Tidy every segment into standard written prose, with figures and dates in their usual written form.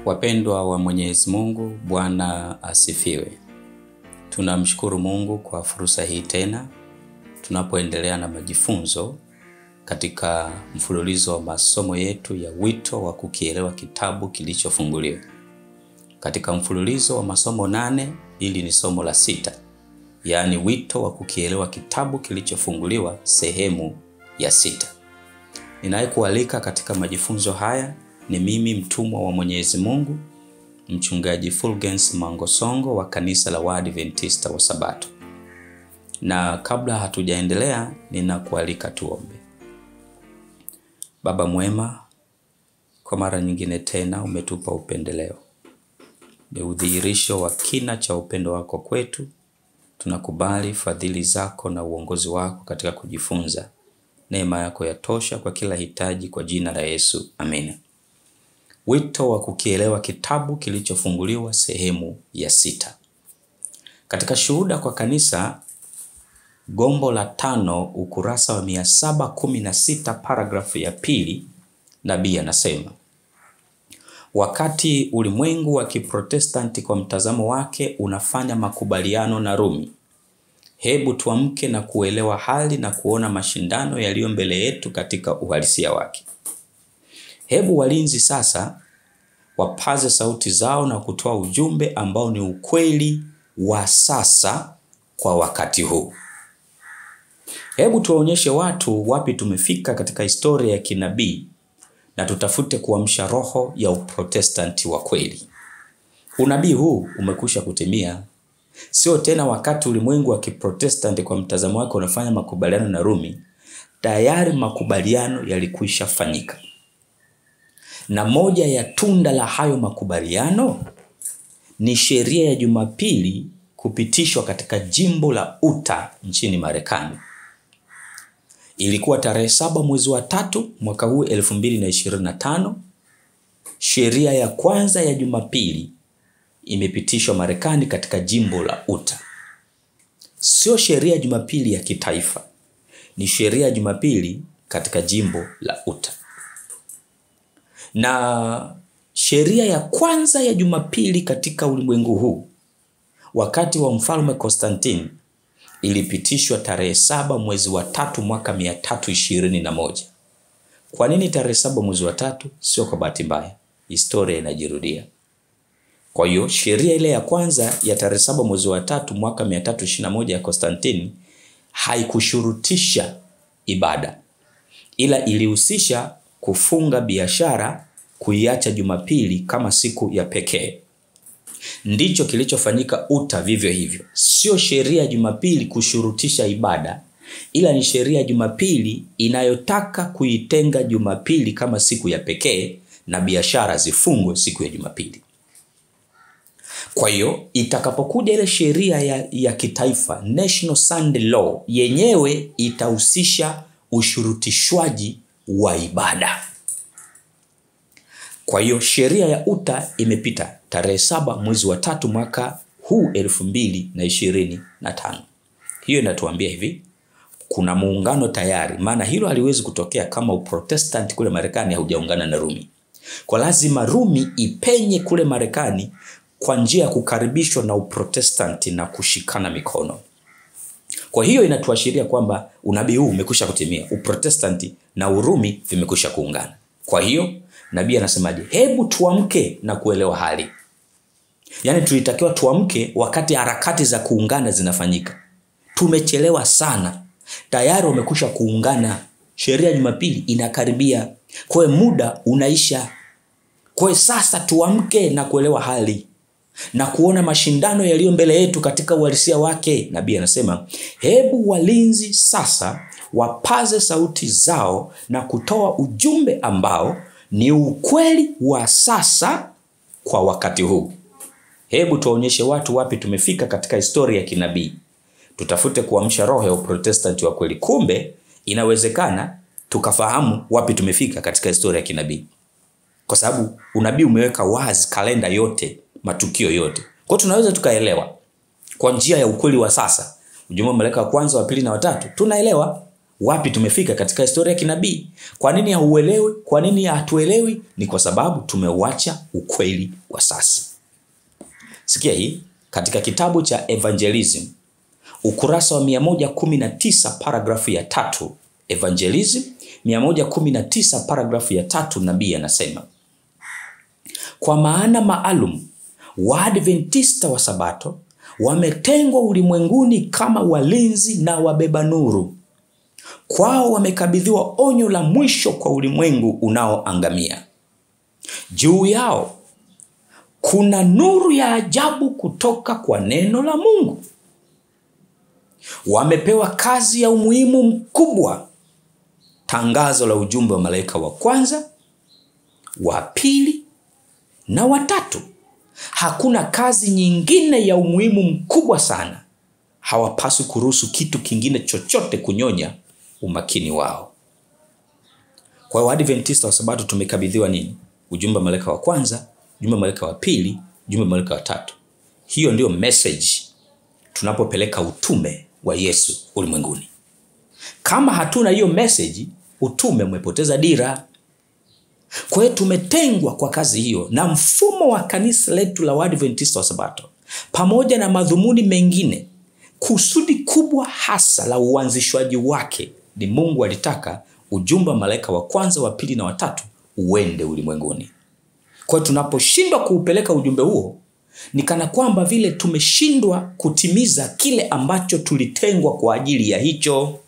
Wapendwa wa Mwenyezi Mungu, Bwana asifiwe. Tunamshukuru Mungu kwa fursa hii tena tunapoendelea na majifunzo katika mfululizo wa masomo yetu ya wito wa kukielewa kitabu kilichofunguliwa. Katika mfululizo wa masomo 8, hili ni somo la 6, yaani wito wa kukielewa kitabu kilichofunguliwa sehemu ya 6. Ninayekualika katika majifunzo haya ni mimi mtumwa wa Mwenyezi Mungu, mchungaji Fulgence Mangosongo wa kanisa la Waadventista wa Sabato. Na kabla hatujaendelea, ninakualika tuombe. Baba mwema, kwa mara nyingine tena umetupa upendeleo. Ni udhihirisho wa kina cha upendo wako kwetu. Tunakubali fadhili zako na uongozi wako katika kujifunza. Neema yako yatosha kwa kila hitaji, kwa jina la Yesu. Amen. Wito wa kukielewa kitabu kilichofunguliwa sehemu ya 6. Katika Shuhuda kwa Kanisa, gombo la 5, ukurasa wa 716, paragrafu ya 2, nabii anasema: wakati ulimwengu wa Kiprotestanti kwa mtazamo wake unafanya makubaliano na Rumi, hebu tuamke na kuelewa hali na kuona mashindano yaliyo mbele yetu katika uhalisia wake. Hebu walinzi sasa wapaze sauti zao na kutoa ujumbe ambao ni ukweli wa sasa kwa wakati huu. Hebu tuwaonyeshe watu wapi tumefika katika historia ya kinabii na tutafute kuamsha roho ya uprotestanti wa kweli. Unabii huu umekwisha kutimia. Sio tena wakati ulimwengu wa Kiprotestanti kwa mtazamo wake unafanya makubaliano na Rumi. Tayari makubaliano yalikwisha fanyika. Na moja ya tunda la hayo makubaliano ni sheria ya Jumapili kupitishwa katika jimbo la Utah nchini Marekani. Ilikuwa tarehe 7 mwezi wa 3 mwaka huu 2025. Sheria ya kwanza ya Jumapili imepitishwa Marekani katika jimbo la Utah. Sio sheria ya Jumapili ya kitaifa, ni sheria ya Jumapili katika jimbo la Utah. Na sheria ya kwanza ya Jumapili katika ulimwengu huu wakati wa mfalme Konstantini ilipitishwa tarehe 7 mwezi wa 3 mwaka 321. Kwa nini tarehe 7 mwezi wa 3? Sio kwa bahati mbaya, historia inajirudia. Kwa hiyo sheria ile ya kwanza ya tarehe 7 mwezi wa 3 mwaka 321 ya Konstantini haikushurutisha ibada, ila ilihusisha kufunga biashara, kuiacha Jumapili kama siku ya pekee. Ndicho kilichofanyika Utah vivyo hivyo. Sio sheria ya Jumapili kushurutisha ibada, ila ni sheria ya Jumapili inayotaka kuitenga Jumapili kama siku ya pekee na biashara zifungwe siku ya Jumapili. Kwa hiyo itakapokuja ile sheria ya kitaifa, National Sunday Law, yenyewe itahusisha ushurutishwaji wa ibada. Kwa hiyo sheria ya Utah imepita tarehe 7 mwezi wa 3 mwaka huu 2025. Hiyo inatuambia hivi, kuna muungano tayari, maana hilo haliwezi kutokea kama uprotestanti kule Marekani haujaungana na Rumi. Kwa lazima Rumi ipenye kule Marekani kwa njia ya kukaribishwa na uprotestanti na kushikana mikono. Kwa hiyo inatuashiria kwamba unabii huu umekwisha kutimia. Uprotestanti na Urumi vimekwisha kuungana. Kwa hiyo nabii anasemaje? Hebu tuamke na kuelewa hali. Yaani tulitakiwa tuamke wakati harakati za kuungana zinafanyika. Tumechelewa sana. Tayari wamekwisha kuungana. Sheria ya Jumapili inakaribia. Kwa muda unaisha. Kwa sasa tuamke na kuelewa hali na kuona mashindano yaliyo mbele yetu katika uhalisia wake. Nabii anasema, hebu walinzi sasa wapaze sauti zao na kutoa ujumbe ambao ni ukweli wa sasa kwa wakati huu. Hebu tuonyeshe watu wapi tumefika katika historia ya kinabii. Tutafute kuamsha roho ya uprotestanti wa kweli. Kumbe inawezekana tukafahamu wapi tumefika katika historia ya kinabii, kwa sababu unabii umeweka wazi kalenda yote, matukio yote. Kwa tunaweza tukaelewa kwa njia ya ukweli wa sasa. Ujumbe wa malaika wa kwanza, wa pili na wa tatu tunaelewa. wapi tumefika katika historia ya kinabii. Kwa nini hauelewi? Kwa nini hatuelewi? Ni kwa sababu tumeuacha ukweli wa sasa. Sikia hii katika kitabu cha Evangelism, ukurasa wa 119 paragrafu ya 3. Evangelism 119 paragrafu ya 3, nabii anasema, kwa maana maalum Waadventista wa Sabato wametengwa ulimwenguni kama walinzi na wabeba nuru. Kwao wamekabidhiwa onyo la mwisho kwa ulimwengu unaoangamia. Juu yao kuna nuru ya ajabu kutoka kwa neno la Mungu. Wamepewa kazi ya umuhimu mkubwa, tangazo la ujumbe wa malaika wa kwanza, wa pili na wa tatu. Hakuna kazi nyingine ya umuhimu mkubwa sana. Hawapaswi kuruhusu kitu kingine chochote kunyonya umakini wao. Kwa hiyo Waadventista wa Sabato tumekabidhiwa nini? Ujumbe wa malaika wa kwanza, ujumbe wa malaika wa pili, ujumbe wa malaika wa tatu. Hiyo ndio message tunapopeleka utume wa Yesu ulimwenguni. Kama hatuna hiyo message, utume umepoteza dira. Kwa hiyo tumetengwa kwa kazi hiyo, na mfumo wa kanisa letu la Waadventista wa Sabato pamoja na madhumuni mengine, kusudi kubwa hasa la uanzishwaji wake ni Mungu alitaka ujumbe wa malaika wa kwanza, wa pili na wa tatu uende ulimwenguni. Kwa hiyo tunaposhindwa kuupeleka ujumbe huo, ni kana kwamba vile tumeshindwa kutimiza kile ambacho tulitengwa kwa ajili ya hicho.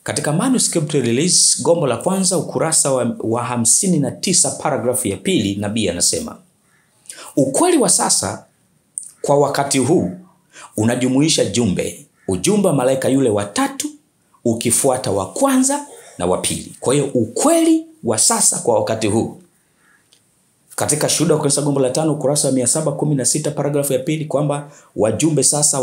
Katika manuscript release, gombo la kwanza, ukurasa wa 59 paragrafu ya 2, nabii anasema, ukweli wa sasa kwa wakati huu unajumuisha ujumbe wa malaika yule wa tatu ukifuata wa kwanza na wa pili. Kwa hiyo ukweli wa sasa kwa wakati huu, katika Shuhuda wa Kanisa gombo la 5, ukurasa wa 716 paragrafu ya 2, kwamba wajumbe sasa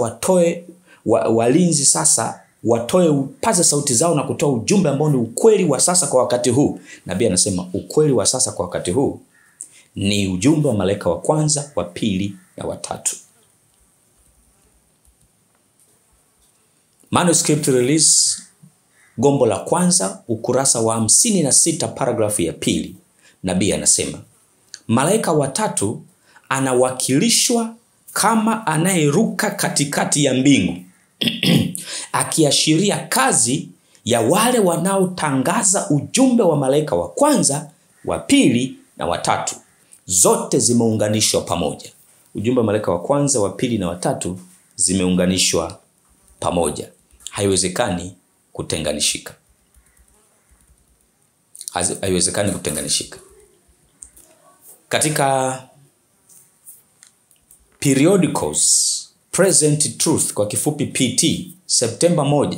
walinzi sasa upaze sauti zao na kutoa ujumbe ambao ni ukweli wa sasa kwa wakati huu. Nabii anasema ukweli wa sasa kwa wakati huu ni ujumbe wa malaika wa kwanza, wa pili na wa tatu. Manuscript release, gombo la kwanza, ukurasa wa 56 paragrafu ya 2, nabii anasema, malaika wa tatu anawakilishwa kama anayeruka katikati ya mbingu akiashiria kazi ya wale wanaotangaza ujumbe wa malaika wa kwanza, wa pili na wa tatu. Zote zimeunganishwa pamoja. Ujumbe wa malaika wa kwanza, wa pili na wa tatu zimeunganishwa pamoja. Haiwezekani kutenganishika. Haiwezekani kutenganishika. Katika periodicals Present Truth, kwa kifupi PT, Septemba 1,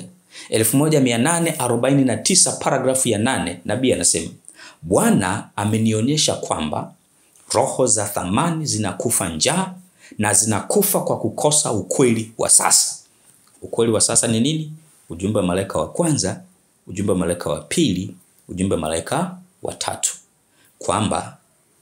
1849 paragrafu ya 8, nabii anasema, Bwana amenionyesha kwamba roho za thamani zinakufa njaa na zinakufa kwa kukosa ukweli wa sasa. Ukweli wa sasa ni nini? Ujumbe wa malaika wa kwanza, ujumbe wa malaika wa pili, ujumbe wa malaika wa tatu. Kwamba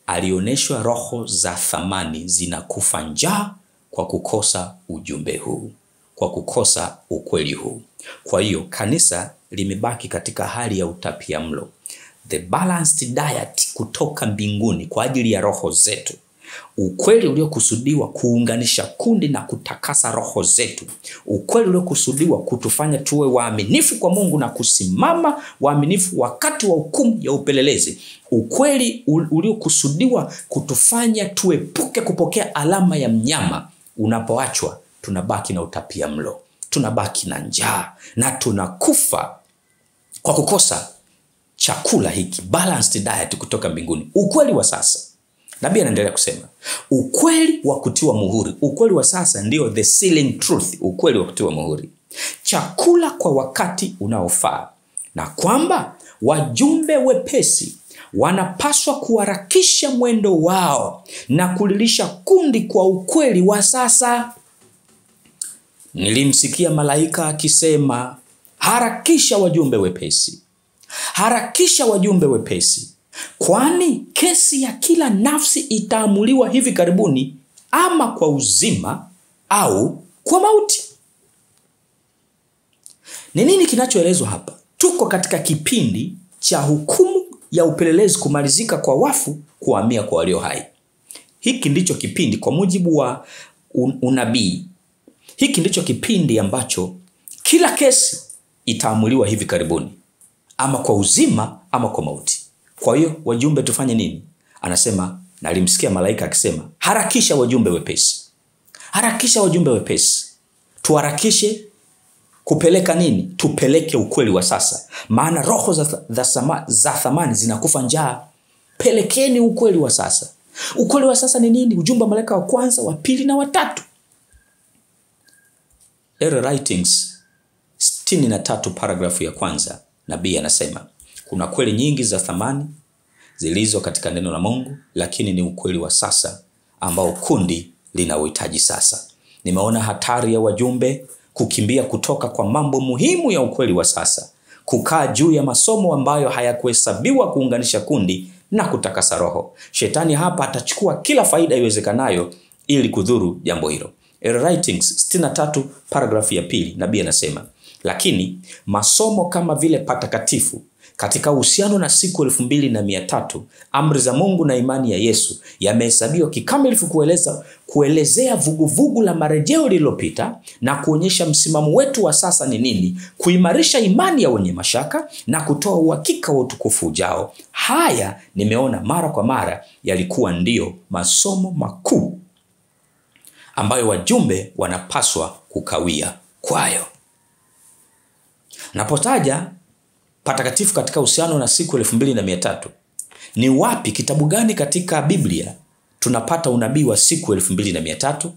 alioneshwa roho za thamani zinakufa njaa kwa kukosa ujumbe huu, kwa kukosa ukweli huu. Kwa hiyo kanisa limebaki katika hali ya utapiamlo. The balanced diet kutoka mbinguni kwa ajili ya roho zetu. Ukweli uliokusudiwa kuunganisha kundi na kutakasa roho zetu. Ukweli uliokusudiwa kutufanya tuwe waaminifu kwa Mungu na kusimama waaminifu wakati wa hukumu ya upelelezi. Ukweli uliokusudiwa kutufanya tuepuke kupokea alama ya mnyama. Unapoachwa, tunabaki na utapiamlo, tunabaki na njaa na tunakufa kwa kukosa chakula hiki, balanced diet kutoka mbinguni. Ukweli wa sasa, nabii anaendelea kusema, ukweli wa kutiwa muhuri. Ukweli wa sasa ndio the sealing truth, ukweli wa kutiwa muhuri. Chakula kwa wakati unaofaa, na kwamba wajumbe wepesi wanapaswa kuharakisha mwendo wao na kulilisha kundi kwa ukweli wa sasa. Nilimsikia malaika akisema, harakisha wajumbe wepesi. Harakisha wajumbe wepesi, kwani kesi ya kila nafsi itaamuliwa hivi karibuni, ama kwa uzima au kwa mauti. Ni nini kinachoelezwa hapa? Tuko katika kipindi cha hukumu ya upelelezi kumalizika kwa wafu kuhamia kwa walio hai. Hiki ndicho kipindi kwa mujibu wa unabii. Hiki ndicho kipindi ambacho kila kesi itaamuliwa hivi karibuni, ama kwa uzima ama kwa mauti. Kwa hiyo wajumbe tufanye nini? Anasema, na alimsikia malaika akisema, harakisha wajumbe wepesi. Harakisha wajumbe wepesi. Tuharakishe kupeleka nini? Tupeleke ukweli wa sasa. Maana roho za thamani zinakufa njaa. Pelekeni ukweli wa sasa. Ukweli wa sasa ni nini? Ujumbe wa malaika wa kwanza, wa pili na wa tatu. Error Writings 63 paragrafu ya kwanza, nabii anasema, kuna kweli nyingi za thamani zilizo katika neno la Mungu, lakini ni ukweli wa sasa ambao kundi linauhitaji sasa. Nimeona hatari ya wajumbe kukimbia kutoka kwa mambo muhimu ya ukweli wa sasa, kukaa juu ya masomo ambayo hayakuhesabiwa kuunganisha kundi na kutakasa roho. Shetani hapa atachukua kila faida iwezekanayo ili kudhuru jambo hilo. Error Writings 63 paragrafu ya pili, nabii anasema, lakini masomo kama vile patakatifu katika uhusiano na siku 2300, amri za Mungu na imani ya Yesu yamehesabiwa kikamilifu kuelezea vuguvugu la marejeo lililopita na kuonyesha msimamo wetu wa sasa ni nini, kuimarisha imani ya wenye mashaka na kutoa uhakika wa utukufu ujao. Haya nimeona mara kwa mara yalikuwa ndiyo masomo makuu ambayo wajumbe wanapaswa kukawia kwayo. Napotaja patakatifu katika uhusiano na siku 2300, ni wapi, kitabu gani katika Biblia tunapata unabii wa siku 2300?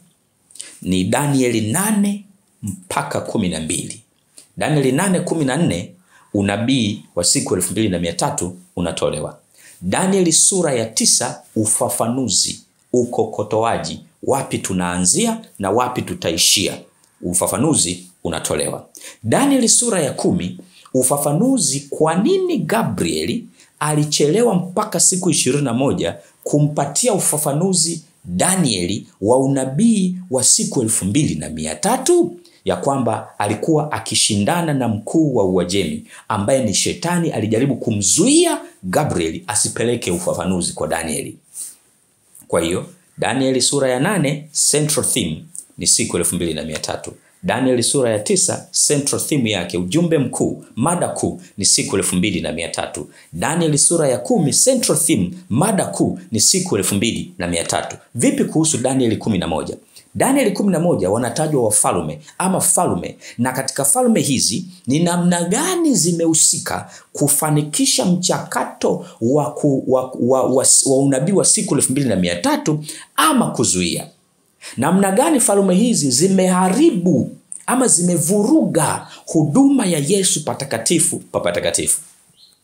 Ni Danieli 8 mpaka 12. Danieli 8:14 unabii wa siku 2300 unatolewa. Danieli sura ya 9 ufafanuzi, ukokotoaji, wapi tunaanzia na wapi tutaishia, ufafanuzi unatolewa. Danieli sura ya 10 ufafanuzi, kwa nini Gabrieli alichelewa mpaka siku 21 kumpatia ufafanuzi Danieli wa unabii wa siku 2300, ya kwamba alikuwa akishindana na mkuu wa Uajemi ambaye ni Shetani. Alijaribu kumzuia Gabrieli asipeleke ufafanuzi kwa Danieli. Kwa hiyo Danieli sura ya 8 central theme ni siku 2300. Danieli sura ya 9 central theme yake, ujumbe mkuu, mada kuu ni siku 2300. Danieli sura ya 10 central theme, mada kuu ni siku 2300. Vipi kuhusu Danieli 11? Danieli 11 wanatajwa wafalme ama falme, na katika falme hizi ni namna gani zimehusika kufanikisha mchakato wa unabii wa siku 2300 ama kuzuia. Namna gani falme hizi zimeharibu ama zimevuruga huduma ya Yesu patakatifu pa patakatifu.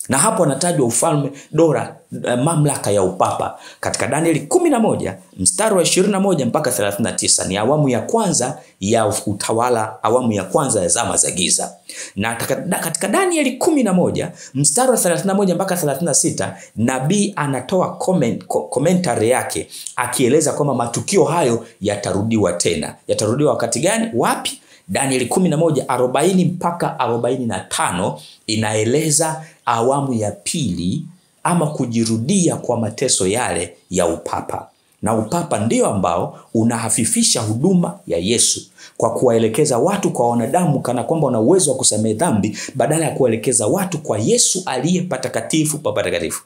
Na hapo anatajwa ufalme, dola, mamlaka ya upapa katika Danieli 11 mstari wa 21 mpaka 39. Ni awamu ya kwanza ya utawala, awamu ya kwanza ya zama za giza. Na katika Danieli 11 mstari wa 31 mpaka 36, nabii anatoa commentary yake akieleza kwamba matukio hayo yatarudiwa tena. Yatarudiwa wakati gani? Wapi? Danieli 11:40 mpaka 45 inaeleza awamu ya pili ama kujirudia kwa mateso yale ya upapa. Na upapa ndio ambao unahafifisha huduma ya Yesu kwa kuwaelekeza watu kwa wanadamu kana kwamba wana uwezo wa kusamehe dhambi, badala ya kuelekeza watu kwa Yesu aliye patakatifu pa patakatifu.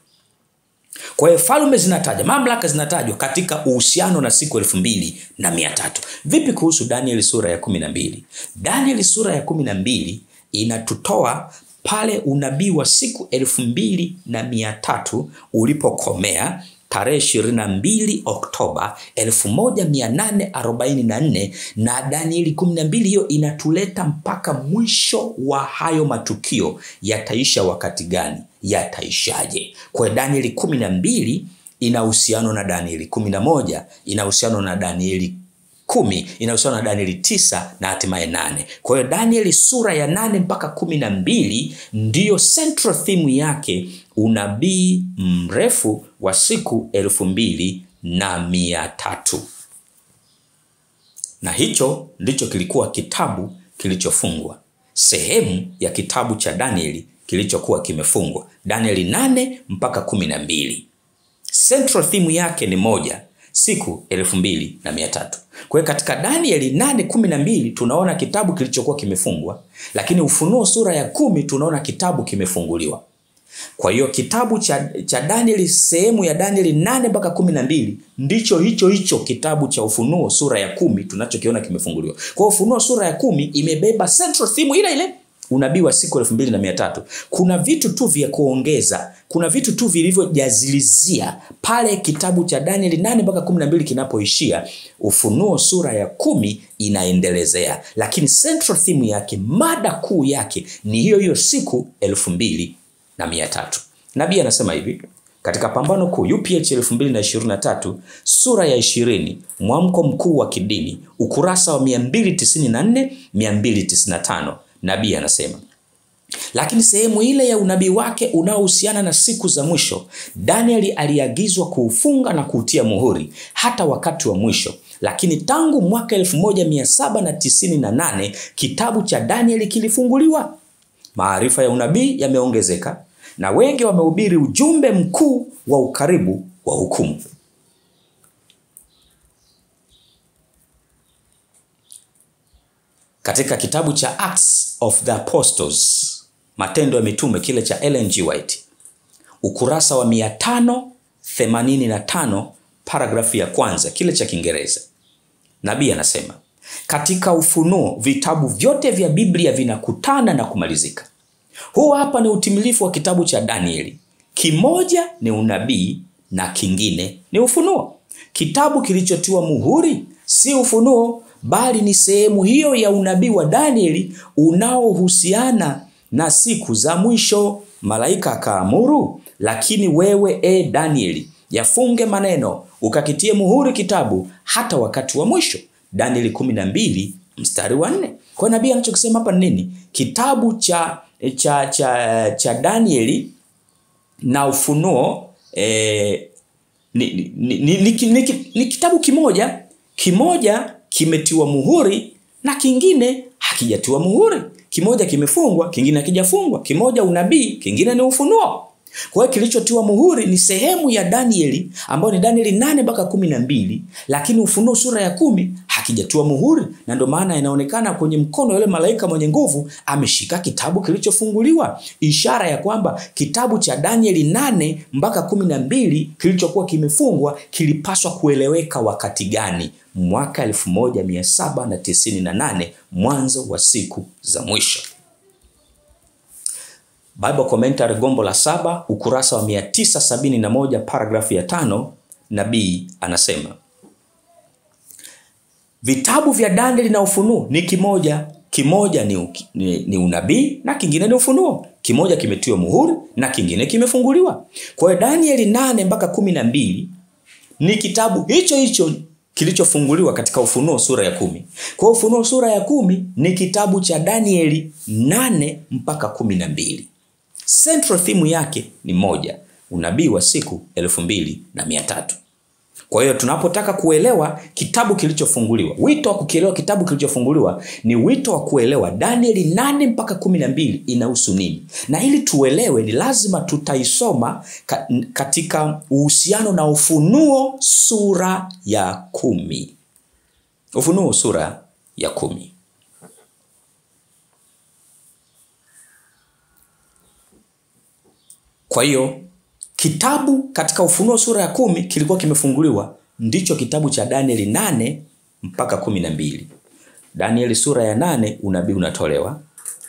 Kwa hiyo falme zinatajwa, mamlaka zinatajwa katika uhusiano na siku 2300. Vipi kuhusu Danieli sura ya 12? Danieli sura ya 12 inatutoa pale unabii wa siku 2300 ulipokomea tarehe 22 Oktoba 1844, na Danieli 12 hiyo inatuleta mpaka mwisho wa hayo matukio. Yataisha wakati gani? Yataishaje? Kwa Danieli 12 inahusiano na Danieli 11, inahusiano na Danieli 10, inahusiana na Danieli 9 na hatimaye 8. Kwa hiyo Danieli sura ya 8 mpaka 12 ndiyo central theme yake, unabii mrefu wa siku 2300. Na hicho ndicho kilikuwa kitabu kilichofungwa. sehemu ya kitabu cha Danieli kilichokuwa kimefungwa. Danieli 8 mpaka 12. Central theme yake ni moja, siku 2300. Kwa hiyo katika Danieli 8:12 tunaona kitabu kilichokuwa kimefungwa, lakini Ufunuo sura ya 10 tunaona kitabu kimefunguliwa. Kwa hiyo kitabu cha Danieli, sehemu ya Danieli 8 mpaka 12 ndicho hicho kitabu cha Ufunuo sura ya 10 tunachokiona kimefunguliwa. Kwa hiyo Ufunuo sura ya 10 imebeba central theme ile, unabii wa siku 2300. Kuna vitu tu vya kuongeza, kuna vitu tu vilivyojazilizia pale kitabu cha Danieli 8 mpaka 12 kinapoishia. Ufunuo sura ya 10 inaendelezea, lakini central theme yake, mada kuu yake ni hiyo siku 2300. Nabii anasema hivi katika Pambano Kuu UPH 2023 sura ya 20, mwamko mkuu wa kidini, ukurasa wa 294 295. Nabii anasema, lakini sehemu ile ya unabii wake unaohusiana na siku za mwisho, Danieli aliagizwa kuufunga na kuutia muhuri hata wakati wa mwisho. Lakini tangu mwaka 1798 kitabu cha Danieli kilifunguliwa. Maarifa ya unabii yameongezeka na wengi wamehubiri ujumbe mkuu wa ukaribu wa hukumu. Katika kitabu cha Acts of the Apostles, Matendo ya Mitume, kile cha Ellen G. White, ukurasa wa 585, paragrafu ya kwanza, kile cha Kiingereza, nabii anasema, katika Ufunuo vitabu vyote vya Biblia vinakutana na kumalizika. Huu hapa ni utimilifu wa kitabu cha Danieli. Kimoja ni unabii na kingine ni ufunuo. Kitabu kilichotiwa muhuri si ufunuo, bali ni sehemu hiyo ya unabii wa Danieli unaohusiana na siku za mwisho. Malaika akaamuru, lakini wewe Danieli, yafunge maneno, ukakitie muhuri kitabu hata wakati wa mwisho. Danieli 12 mstari wa 4. Kwa nabii anachokisema hapa nini? Kitabu cha Danieli na ufunuo ni kitabu kimoja kimetiwa muhuri na kingine hakijatiwa muhuri. Kimoja kimefungwa, kingine hakijafungwa. Kimoja unabii, kingine ni ufunuo. Kwa hiyo kilichotiwa muhuri ni sehemu ya Danieli ambayo ni Danieli 8 mpaka 12, lakini Ufunuo sura ya 10 hakijatiwa muhuri, na ndio maana inaonekana kwenye mkono yule malaika mwenye nguvu ameshika kitabu kilichofunguliwa, ishara ya kwamba kitabu cha Danieli 8 mpaka 12 kilichokuwa kimefungwa kilipaswa kueleweka wakati gani? Mwaka 1798, mwanzo wa siku za mwisho. Bible Commentary gombo la 7, ukurasa wa 971, paragrafu ya 5, nabii anasema, vitabu vya Danieli na Ufunuo ni kimoja ni unabii na kingine ni ufunuo. Kimoja kimetiwa muhuri na kingine kimefunguliwa. Kwa hiyo Danieli 8 mpaka 12 ni kitabu hicho kilichofunguliwa katika Ufunuo sura ya 10. Kwa Ufunuo sura ya 10 ni kitabu cha Danieli 8 mpaka 12. Central theme yake ni moja, unabii wa siku 2300. Kwa hiyo tunapotaka kuelewa kitabu kilichofunguliwa, wito wa kukielewa kitabu kilichofunguliwa ni wito wa kuelewa Danieli 8 mpaka 12 inahusu nini. Na ili tuelewe ni lazima tutaisoma katika uhusiano na Ufunuo sura ya 10. Ufunuo sura ya 10. Kwa hiyo kitabu katika Ufunuo sura ya 10 kilikuwa kimefunguliwa, ndicho kitabu cha Danieli 8 mpaka 12. Danieli sura ya 8 unabii unatolewa.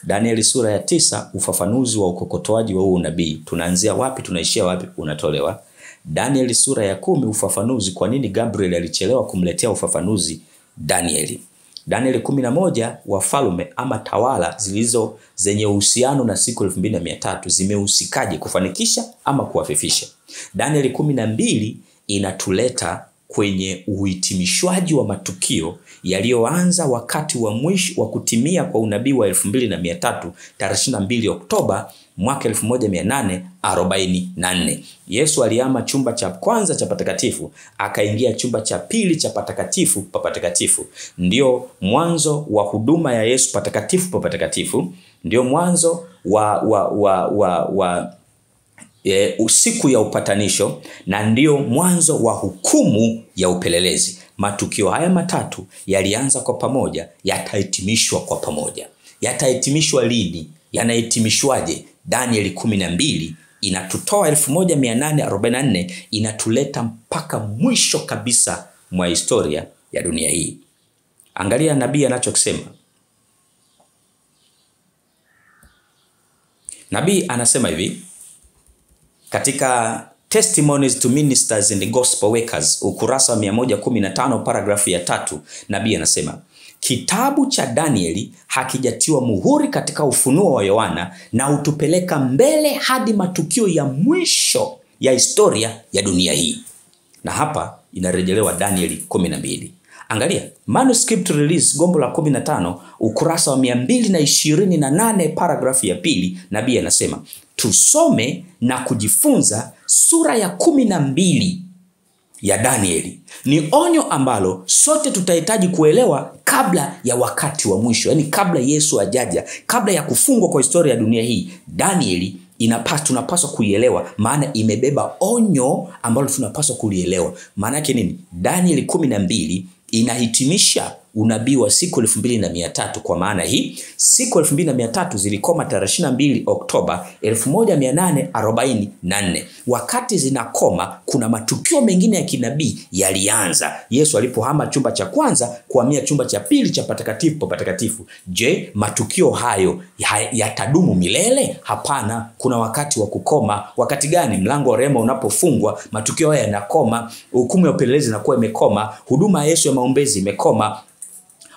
Danieli sura ya 9 ufafanuzi wa ukokotoaji wa huo unabii, tunaanzia wapi tunaishia wapi, unatolewa. Danieli sura ya 10 ufafanuzi kwa nini Gabriel alichelewa kumletea ufafanuzi Danieli. Danieli 11 wafalme ama tawala zenye uhusiano na siku 2300 zimehusikaje kufanikisha ama kuafifisha. Danieli 12 inatuleta kwenye uhitimishwaji wa matukio yaliyoanza wakati wa mwisho wa kutimia kwa unabii wa 2300 tarehe 22 Oktoba mwaka 1844. Yesu alihama chumba cha kwanza cha patakatifu akaingia chumba cha pili cha patakatifu pa patakatifu. Ndio mwanzo wa huduma ya Yesu patakatifu pa patakatifu. Ndio mwanzo wa usiku ya upatanisho, na ndio mwanzo wa hukumu ya upelelezi. Matukio haya matatu yalianza kwa pamoja, yatahitimishwa kwa pamoja. Yatahitimishwa lini? Yanahitimishwaje? Danieli 12 inatutoa 1844, inatuleta mpaka mwisho kabisa mwa historia ya dunia hii. Angalia nabii anachokisema. Nabii anasema hivi katika Testimonies to Ministers and Gospel Workers, ukurasa wa 115 paragrafu ya 3. Nabii anasema kitabu cha Danieli hakijatiwa muhuri katika ufunuo wa Yohana na utupeleka mbele hadi matukio ya mwisho ya historia ya dunia hii. Na hapa inarejelewa Danieli 12. Angalia manuscript release gombo la 15 ukurasa wa 228 paragrafu ya 2. Nabii anasema tusome na kujifunza sura ya 12 ya Danieli. Ni onyo ambalo sote tutahitaji kuelewa kabla ya wakati wa mwisho, yani kabla Yesu ajaja, kabla ya kufungwa kwa historia ya dunia hii. Danieli tunapaswa kuielewa, maana imebeba onyo ambalo tunapaswa kulielewa. Maana yake nini? Danieli 12 inahitimisha unabii wa siku 2300. Kwa maana hii siku 2300 zilikoma tarehe 22 Oktoba 1844. Wakati zinakoma, kuna matukio mengine ya kinabii yalianza. Yesu alipohama chumba cha kwanza kuhamia chumba cha pili cha patakatifu patakatifu. Je, matukio hayo yatadumu milele? Hapana, kuna wakati wa kukoma. Wakati gani? Mlango wa rehema unapofungwa, matukio haya yanakoma, hukumu ya upelelezi inakuwa imekoma, huduma ya Yesu ya maombezi imekoma.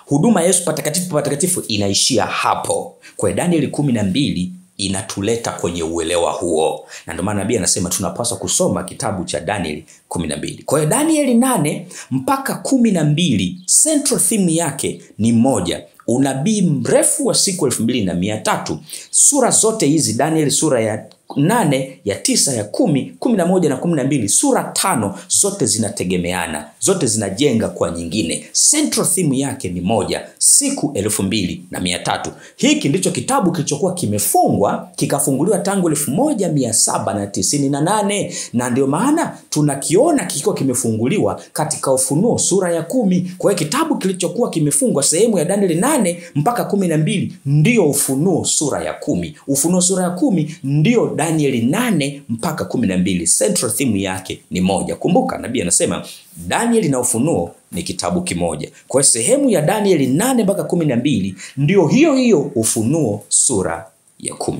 Huduma ya Yesu patakatifu inaishia hapo. Kwa Danieli 12 inatuleta kwenye uelewa huo. Na ndio maana nabii anasema tunapaswa kusoma kitabu cha Danieli 12. Kwa hiyo Danieli 8 mpaka 12 central theme yake ni moja, unabii mrefu wa siku 2300. Sura zote hizi, Danieli sura ya 8, ya 9, ya 10, 11 na 12, sura 5 zote zinategemeana, zote zinajenga kwa nyingine. Central theme yake ni moja, siku 2300. Hiki ndicho kitabu kilichokuwa kimefungwa, kikafunguliwa tangu 1798, na ndio maana tunakiona kikiwa kimefunguliwa katika Ufunuo sura ya 10. Kwa hiyo kitabu kilichokuwa kimefungwa, sehemu ya Danieli 8 mpaka 12, ndio Ufunuo sura ya 10. Ufunuo sura ya 10 ndio Danieli 8 mpaka 12. Central theme yake ni moja. Kumbuka nabii anasema Danieli na Ufunuo ni kitabu kimoja. Kwa sehemu ya Danieli 8 mpaka 12 ndio hiyo Ufunuo sura ya 10.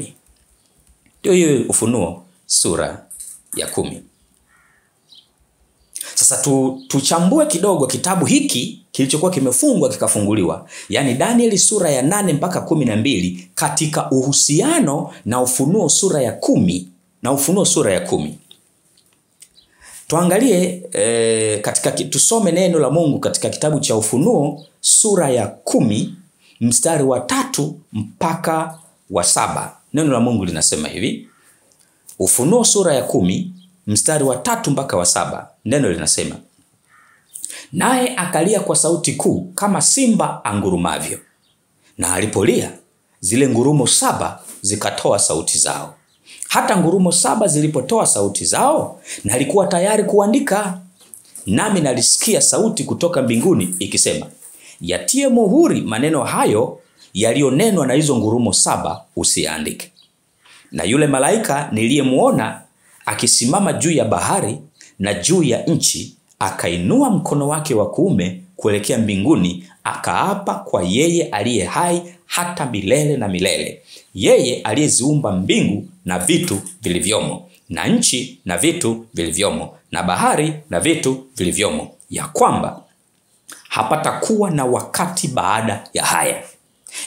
Ndio hiyo Ufunuo sura ya 10. Sasa tuchambue kidogo kitabu hiki kilichokuwa kimefungwa kikafunguliwa, yani Danieli sura ya 8 mpaka 12, katika uhusiano na Ufunuo sura ya 10 na Ufunuo sura ya 10. Tuangalie tusome neno la Mungu katika kitabu cha Ufunuo sura ya 10 mstari wa 3 mpaka wa 7. Neno la Mungu linasema hivi. Ufunuo sura ya 10 mstari wa 3 mpaka wa 7. Neno linasema, naye akalia kwa sauti kuu kama simba angurumavyo, na alipolia zile ngurumo 7 zikatoa sauti zao. Hata ngurumo 7 zilipotoa sauti zao, na alikuwa tayari kuandika. Nami nalisikia sauti kutoka mbinguni ikisema, yatie muhuri maneno hayo yaliyonenwa na hizo ngurumo 7, usiandike. Na yule malaika niliyemuona akisimama juu ya bahari na juu ya nchi, akainua mkono wake wa kuume kuelekea mbinguni, akaapa kwa yeye aliye hai hata milele na milele, yeye aliyeziumba mbingu na vitu vilivyomo, na nchi na vitu vilivyomo, na bahari na vitu vilivyomo, ya kwamba hapatakuwa na wakati baada ya haya,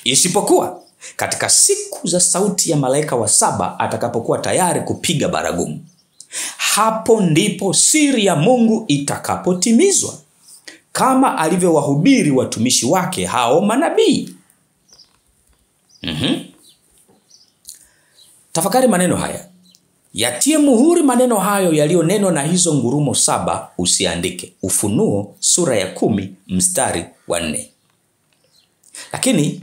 isipokuwa katika siku za sauti ya malaika wa 7 atakapokuwa tayari kupiga baragumu. hapo ndipo siri ya Mungu itakapotimizwa, kama alivyowahubiri watumishi wake hao manabii. Tafakari maneno haya. Yatie muhuri maneno hayo yaliyonenwa na hizo ngurumo 7, usiandike. Ufunuo sura ya 10 mstari wa 4. Lakini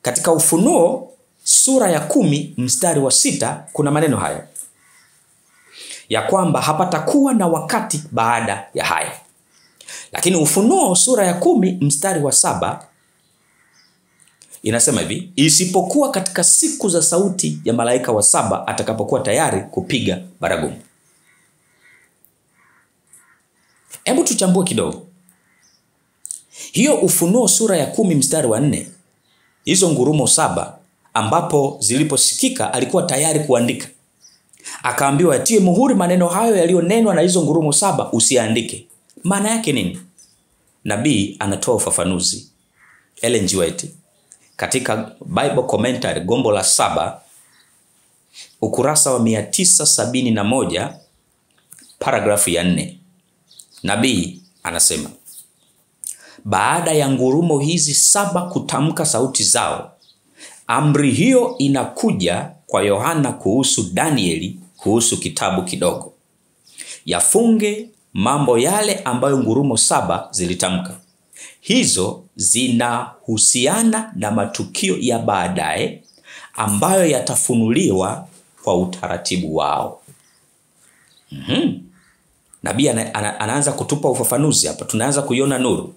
katika Ufunuo sura ya 10 mstari wa 6 kuna maneno haya ya kwamba hapatakuwa na wakati baada ya haya. Lakini Ufunuo sura ya 10 mstari wa 7 inasema hivi: isipokuwa katika siku za sauti ya malaika wa 7 atakapokuwa tayari kupiga baragumu. Hebu tuchambue kidogo. Hiyo Ufunuo sura ya 10 mstari wa 4, hizo ngurumo 7 ambapo ziliposikika alikuwa tayari kuandika. Akaambiwa atie muhuri maneno hayo yaliyonenwa na hizo ngurumo 7, usiandike. Maana yake nini? Nabii anatoa ufafanuzi. Ellen G. White katika Bible Commentary gombo la 7 ukurasa wa 971 paragrafu ya 4, nabii anasema, baada ya ngurumo hizi 7 kutamka sauti zao, amri hiyo inakuja kwa Yohana kuhusu Danieli, kuhusu kitabu kidogo. Yafunge mambo yale ambayo ngurumo 7 zilitamka. Hizo zinahusiana na matukio ya baadaye ambayo yatafunuliwa kwa utaratibu wao. Nabii anaanza kutupa ufafanuzi hapa. Tunaanza kuiona nuru.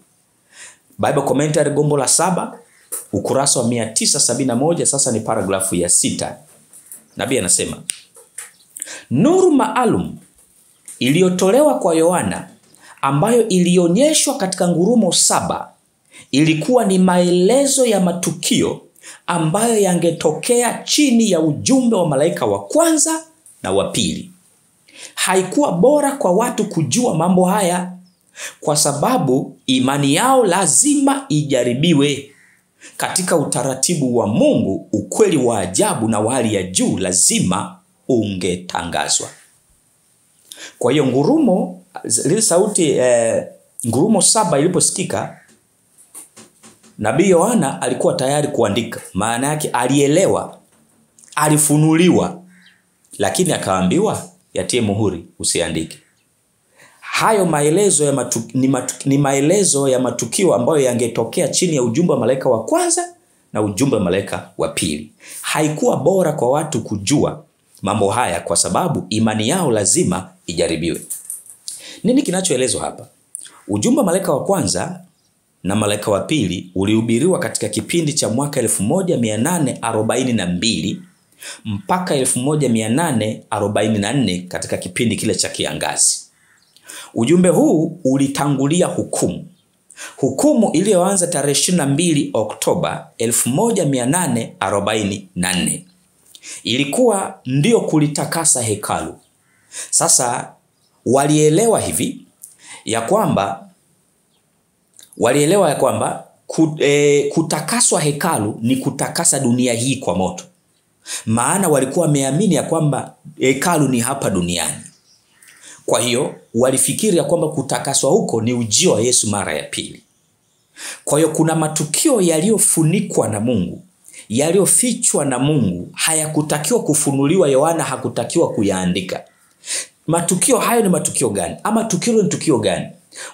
Bible Commentary gombo la 7 ukurasa wa 971, sasa ni paragrafu ya 6. Nabii anasema, nuru maalum iliyotolewa kwa Yohana ambayo ilionyeshwa katika ngurumo 7 ilikuwa ni maelezo ya matukio ambayo yangetokea chini ya ujumbe wa malaika wa kwanza na wa pili. Haikuwa bora kwa watu kujua mambo haya, kwa sababu imani yao lazima ijaribiwe. Katika utaratibu wa Mungu, ukweli wa ajabu na wa hali ya juu lazima ungetangazwa. Kwa hiyo ngurumo zile sauti ngurumo 7 iliposikika, nabii Yohana alikuwa tayari kuandika. Maana yake alielewa, alifunuliwa, lakini akaambiwa yatie muhuri, usiandike. Hayo maelezo ni maelezo ya matukio ambayo yangetokea chini ya ujumbe wa malaika wa kwanza na ujumbe wa malaika wa pili. Haikuwa bora kwa watu kujua mambo haya, kwa sababu imani yao lazima ijaribiwe. Nini kinachoelezwa hapa? Ujumbe wa malaika wa kwanza na malaika wa pili ulihubiriwa katika kipindi cha mwaka 1842 mpaka 1844 katika kipindi kile cha kiangazi. Ujumbe huu ulitangulia hukumu. Hukumu iliyoanza tarehe 22 Oktoba 1844. Ilikuwa ndio kulitakasa hekalu. Sasa walielewa hivi ya kwamba kutakaswa hekalu ni kutakasa dunia hii kwa moto. Maana walikuwa wameamini ya kwamba hekalu ni hapa duniani. Kwa hiyo walifikiri ya kwamba kutakaswa huko ni ujio wa Yesu mara ya pili. Kwa hiyo kuna matukio yaliyofunikwa na Mungu, yaliyofichwa na Mungu, hayakutakiwa kufunuliwa. Yohana hakutakiwa kuyaandika. Matukio hayo ni matukio gani? Ama tukio ni tukio gani?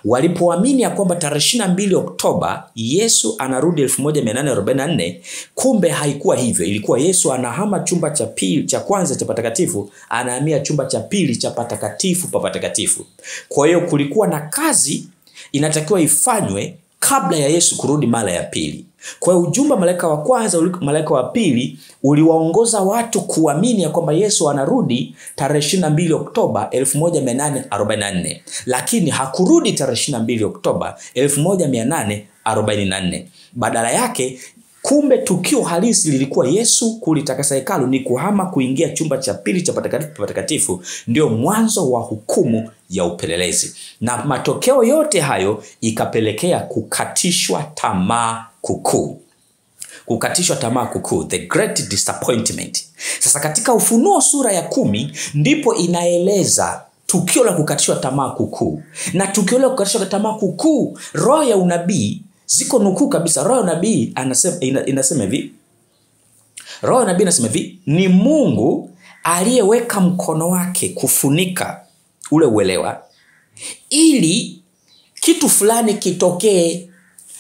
Walipoamini ya kwamba tarehe 22 Oktoba Yesu anarudi 1844, kumbe haikuwa hivyo. Ilikuwa Yesu anahama chumba cha pili cha kwanza cha patakatifu, anahamia chumba cha pili cha patakatifu pa patakatifu. Kwa hiyo kulikuwa na kazi inatakiwa ifanywe kabla ya Yesu kurudi mara ya pili. Kwa hiyo ujumbe wa malaika wa kwanza, malaika wa pili uliwaongoza watu kuamini ya kwamba Yesu anarudi tarehe 22 Oktoba 1844, lakini hakurudi tarehe 22 Oktoba 1844. Badala yake, kumbe tukio halisi lilikuwa Yesu kulitakasa hekalu, ni kuhama kuingia chumba cha pili cha patakatifu, ndio mwanzo wa hukumu ya upelelezi. Na matokeo yote hayo ikapelekea kukatishwa tamaa kukuu. Kukatishwa tamaa kukuu, the great disappointment. Sasa katika Ufunuo sura ya 10 ndipo inaeleza tukio la kukatishwa tamaa kukuu. Na tukio la kukatishwa tamaa kukuu, roho ya unabii, ziko nukuu kabisa. Roho ya unabii inasema hivi. Roho ya unabii inasema hivi, ni Mungu aliyeweka mkono wake kufunika ule uelewa ili kitu fulani kitokee.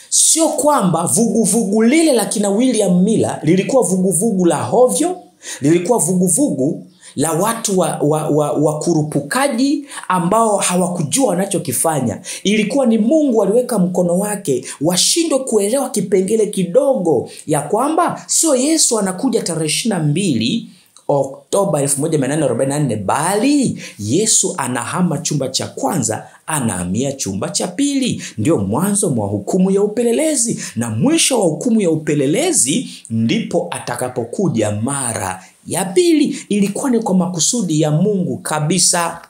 Sio kwamba vuguvugu lile la kina William Miller lilikuwa vuguvugu la hovyo, lilikuwa vuguvugu la watu wa kurupukaji ambao hawakujua wanachokifanya. Ilikuwa ni Mungu aliweka mkono wake washindwe kuelewa kipengele kidogo ya kwamba sio Yesu anakuja tarehe 22 Oktoba 1844, bali Yesu anahama chumba cha kwanza, anahamia chumba cha pili. Ndio mwanzo mwa hukumu ya upelelezi, na mwisho wa hukumu ya upelelezi ndipo atakapokuja mara ya pili. Ilikuwa ni kwa makusudi ya Mungu kabisa.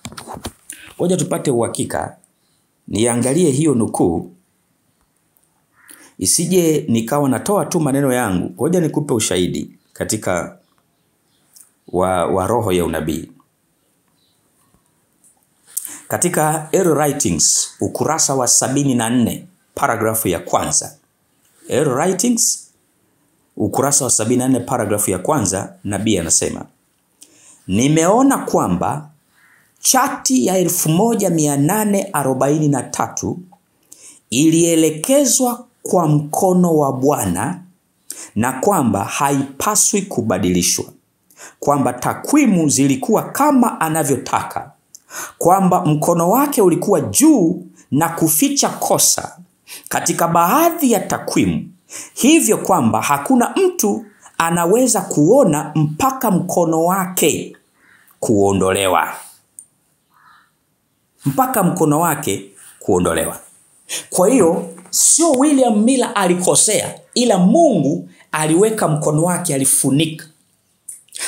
Ngoja tupate uhakika. Niangalie hiyo nukuu, isije nikawa natoa tu maneno yangu. Ngoja nikupe ushahidi katika wa roho ya unabii. Katika Error Writings ukurasa wa 74 paragrafu ya kwanza. Error Writings ukurasa wa 74 paragrafu ya kwanza, nabii anasema, nimeona kwamba chati ya 1843 ilielekezwa kwa mkono wa Bwana na kwamba haipaswi kubadilishwa, kwamba takwimu zilikuwa kama anavyotaka, kwamba mkono wake ulikuwa juu na kuficha kosa katika baadhi ya takwimu, hivyo kwamba hakuna mtu anaweza kuona mpaka mkono wake kuondolewa. Mpaka mkono wake kuondolewa. Kwa hiyo sio William Miller alikosea, ila Mungu aliweka mkono wake, alifunika.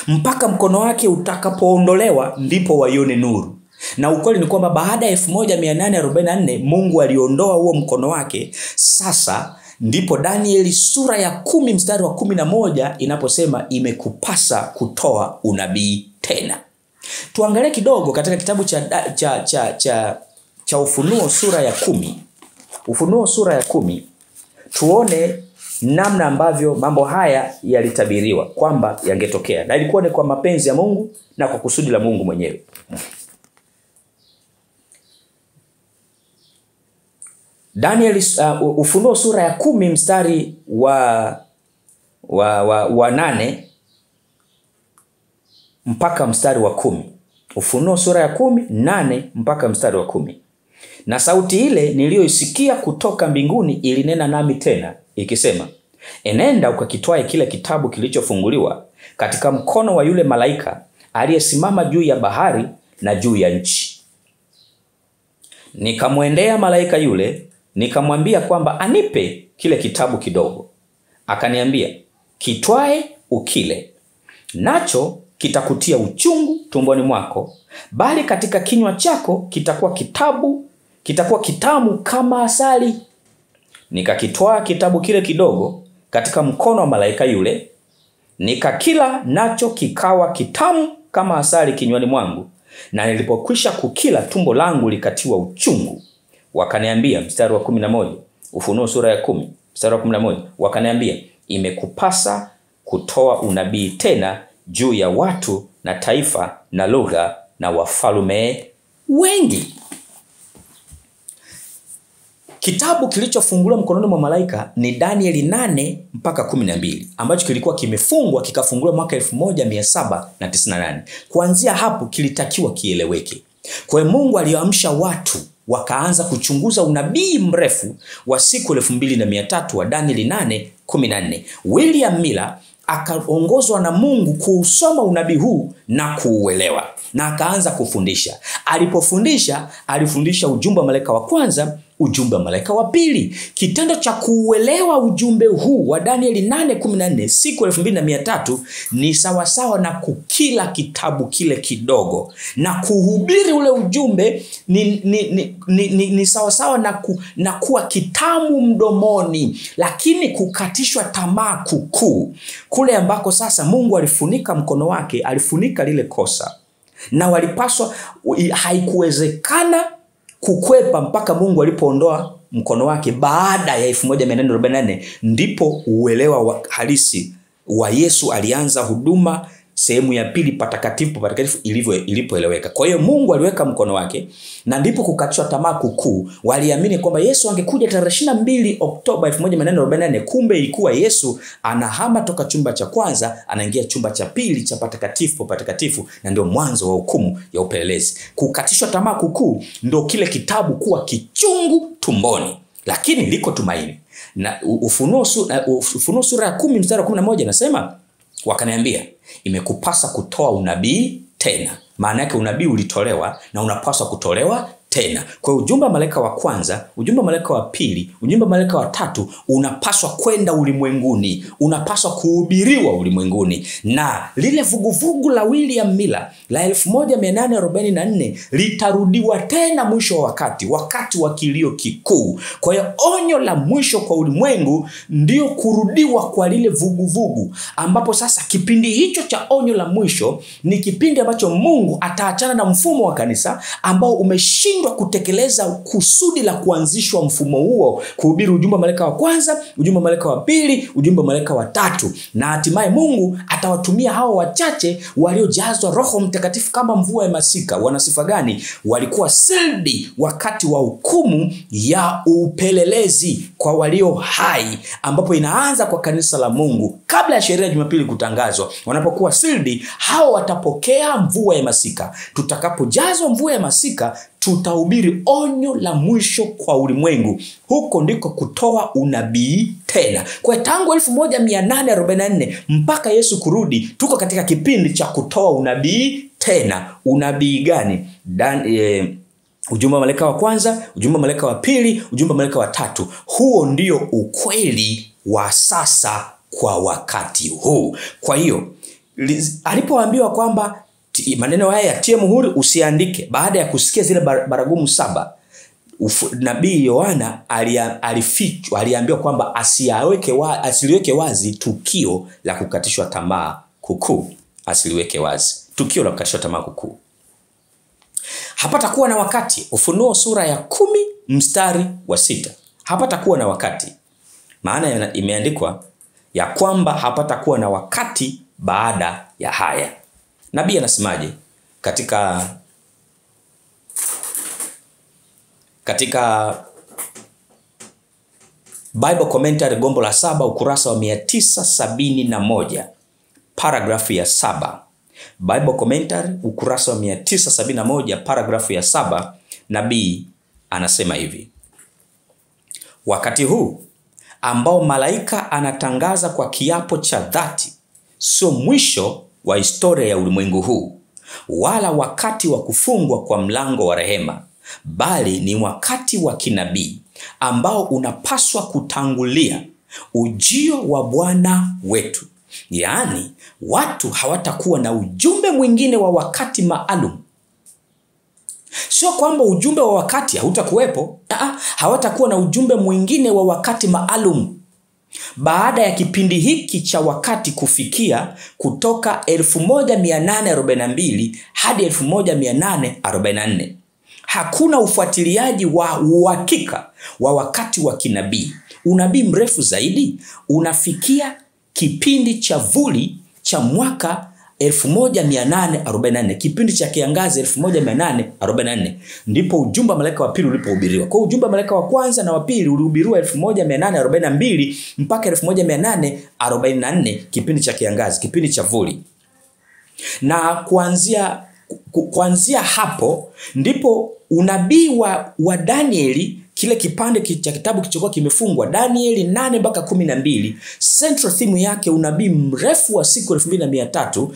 Mpaka mkono wake utakapoondolewa ndipo waione nuru. Na ukweli ni kwamba baada ya 1844 Mungu aliondoa huo mkono wake. Sasa ndipo Danieli sura ya 10 mstari wa 11 inaposema imekupasa kutoa unabii tena. Tuangalie kidogo katika kitabu cha Ufunuo sura ya 10. Ufunuo sura ya 10, tuone namna ambavyo mambo haya yalitabiriwa kwamba yangetokea, na ilikuwa ni kwa mapenzi ya Mungu na kwa kusudi la Mungu mwenyewe. Daniel, Ufunuo sura ya 10 mstari wa 8 mpaka mstari wa 10. Ufunuo sura ya 10 8 mpaka mstari wa 10. Na sauti ile niliyoisikia kutoka mbinguni ilinena nami tena ikisema, enenda ukakitwae kile kitabu kilichofunguliwa katika mkono wa yule malaika aliyesimama juu ya bahari na juu ya nchi. Nikamwendea malaika yule, nikamwambia kwamba anipe kile kitabu kidogo. Akaniambia, kitwae ukile, nacho kitakutia uchungu tumboni mwako, bali katika kinywa chako kitakuwa kitamu kama asali. Nikakitwaa kitabu kile kidogo katika mkono wa malaika yule, nikakila, nacho kikawa kitamu kama asali kinywani mwangu, na nilipokwisha kukila tumbo langu likatiwa uchungu. Wakaniambia, mstari wa 11, Ufunuo sura ya 10 mstari wa 11, wakaniambia, imekupasa kutoa unabii tena juu ya watu na taifa na lugha na wafalme wengi. Kitabu kilichofunguliwa mkononi mwa malaika ni Danieli 8 mpaka 12, ambacho kilikuwa kimefungwa kikafunguliwa mwaka 1798. Kuanzia hapo kilitakiwa kieleweke. Kwa hiyo Mungu aliamsha watu wakaanza kuchunguza unabii mrefu wa siku 2300 wa Danieli 8:14. William Miller akaongozwa na Mungu kuusoma unabii huu na kuuelewa, na akaanza kufundisha. Alipofundisha, alifundisha ujumbe wa malaika wa kwanza, ujumbe wa malaika wa pili. Kitendo cha kuuelewa ujumbe huu wa Danieli 8:14 siku 2300 ni sawasawa na kukila kitabu kile kidogo, na kuhubiri ule ujumbe ni sawasawa na kuwa kitamu mdomoni, lakini kukatishwa tamaa kukuu kule ambako sasa Mungu alifunika mkono wake, alifunika lile kosa, na walipaswa, haikuwezekana kukwepa mpaka Mungu alipoondoa mkono wake baada ya 1844, ndipo uelewa halisi wa Yesu alianza huduma sehemu ya pili patakatifu ilipoeleweka. Kwa hiyo Mungu aliweka mkono wake, na ndipo kukatishwa tamaa kukuu. Waliamini kwamba Yesu angekuja tarehe 22 Oktoba 1844. Kumbe ilikuwa Yesu anahama toka chumba cha kwanza anaingia chumba cha pili cha patakatifu, na ndio mwanzo wa hukumu ya upelelezi. Kukatishwa tamaa kukuu ndio kile kitabu kuwa kichungu tumboni, lakini liko tumaini. Na Ufunuo sura ya 10 mstari wa 11 nasema, wakaniambia, imekupasa kutoa unabii tena. Maana yake unabii ulitolewa na unapaswa kutolewa tena. Kwa ujumbe wa malaika wa kwanza, ujumbe wa malaika wa pili, ujumbe wa malaika wa tatu unapaswa kwenda ulimwenguni, unapaswa kuhubiriwa ulimwenguni. Na lile vuguvugu la William Miller la 1844 litarudiwa tena mwisho wa wakati wa kilio kikuu. Kwa hiyo onyo la mwisho kwa ulimwengu ndio kurudiwa kwa lile vuguvugu, ambapo sasa kipindi hicho cha onyo la mwisho ni kipindi ambacho Mungu ataachana na mfumo wa kanisa ambao umeshinda kutekeleza kusudi la kuanzishwa mfumo huo, kuhubiri ujumbe wa malaika wa kwanza, ujumbe wa malaika wa pili, ujumbe wa malaika wa tatu. Na hatimaye Mungu atawatumia hao wachache waliojazwa Roho Mtakatifu kama mvua ya masika. Wana sifa gani? Walikuwa sealed wakati wa hukumu ya upelelezi kwa walio hai, ambapo inaanza kwa kanisa la Mungu kabla ya sheria ya Jumapili kutangazwa. Wanapokuwa sealed, hao watapokea mvua ya masika. Tutakapojazwa mvua ya masika, tutahubiri onyo la mwisho kwa ulimwengu. Huko ndiko kutoa unabii tena. Kwa tangu 1844 mpaka Yesu kurudi, tuko katika kipindi cha kutoa unabii tena. Unabii gani? Ujumbe wa malaika wa kwanza, ujumbe wa malaika wa pili, ujumbe wa malaika wa tatu. Huo ndio ukweli wa sasa kwa wakati huu. Kwa hiyo alipoambiwa kwamba maneno haya yatie muhuri usiandike, baada ya kusikia zile baragumu 7, nabii Yohana aliambiwa kwamba asiliweke wazi tukio la kukatishwa tamaa kukuu. Asiliweke wazi tukio la kukatishwa tamaa kukuu. Hapatakuwa na wakati. Ufunuo sura ya 10 mstari wa 6. Hapatakuwa na wakati. Maana imeandikwa ya kwamba hapatakuwa na wakati baada ya haya. Nabii anasemaje katika Bible Commentary gombo la 7 ukurasa wa 971 paragrafu ya 7. Bible Commentary ukurasa wa 971 paragrafu ya 7, nabii anasema hivi: wakati huu ambao malaika anatangaza kwa kiapo cha dhati sio mwisho wa historia ya ulimwengu huu, wala wakati wa kufungwa kwa mlango wa rehema, bali ni wakati wa kinabii ambao unapaswa kutangulia ujio wa Bwana wetu. Yaani watu hawatakuwa na ujumbe mwingine wa wakati maalum. Sio kwamba ujumbe wa wakati hautakuwepo, hawatakuwa na ujumbe mwingine wa wakati maalum. Baada ya kipindi hiki cha wakati kufikia kutoka 1842 hadi 1844, hakuna ufuatiliaji wa uhakika wa wakati wa kinabii. Unabii mrefu zaidi unafikia kipindi cha vuli cha mwaka 1844, kipindi cha kiangazi 1844, ndipo ujumbe wa malaika wa pili ulipohubiriwa. Kwa ujumbe wa malaika wa kwanza na wa pili ulihubiriwa 1842 mpaka 1844, kipindi cha kiangazi, kipindi cha vuli. Na kuanzia hapo ndipo unabii wa Danieli, kile kipande cha kitabu kilichokuwa kimefungwa, Danieli 8 mpaka 12, central theme yake unabii mrefu wa siku 2300.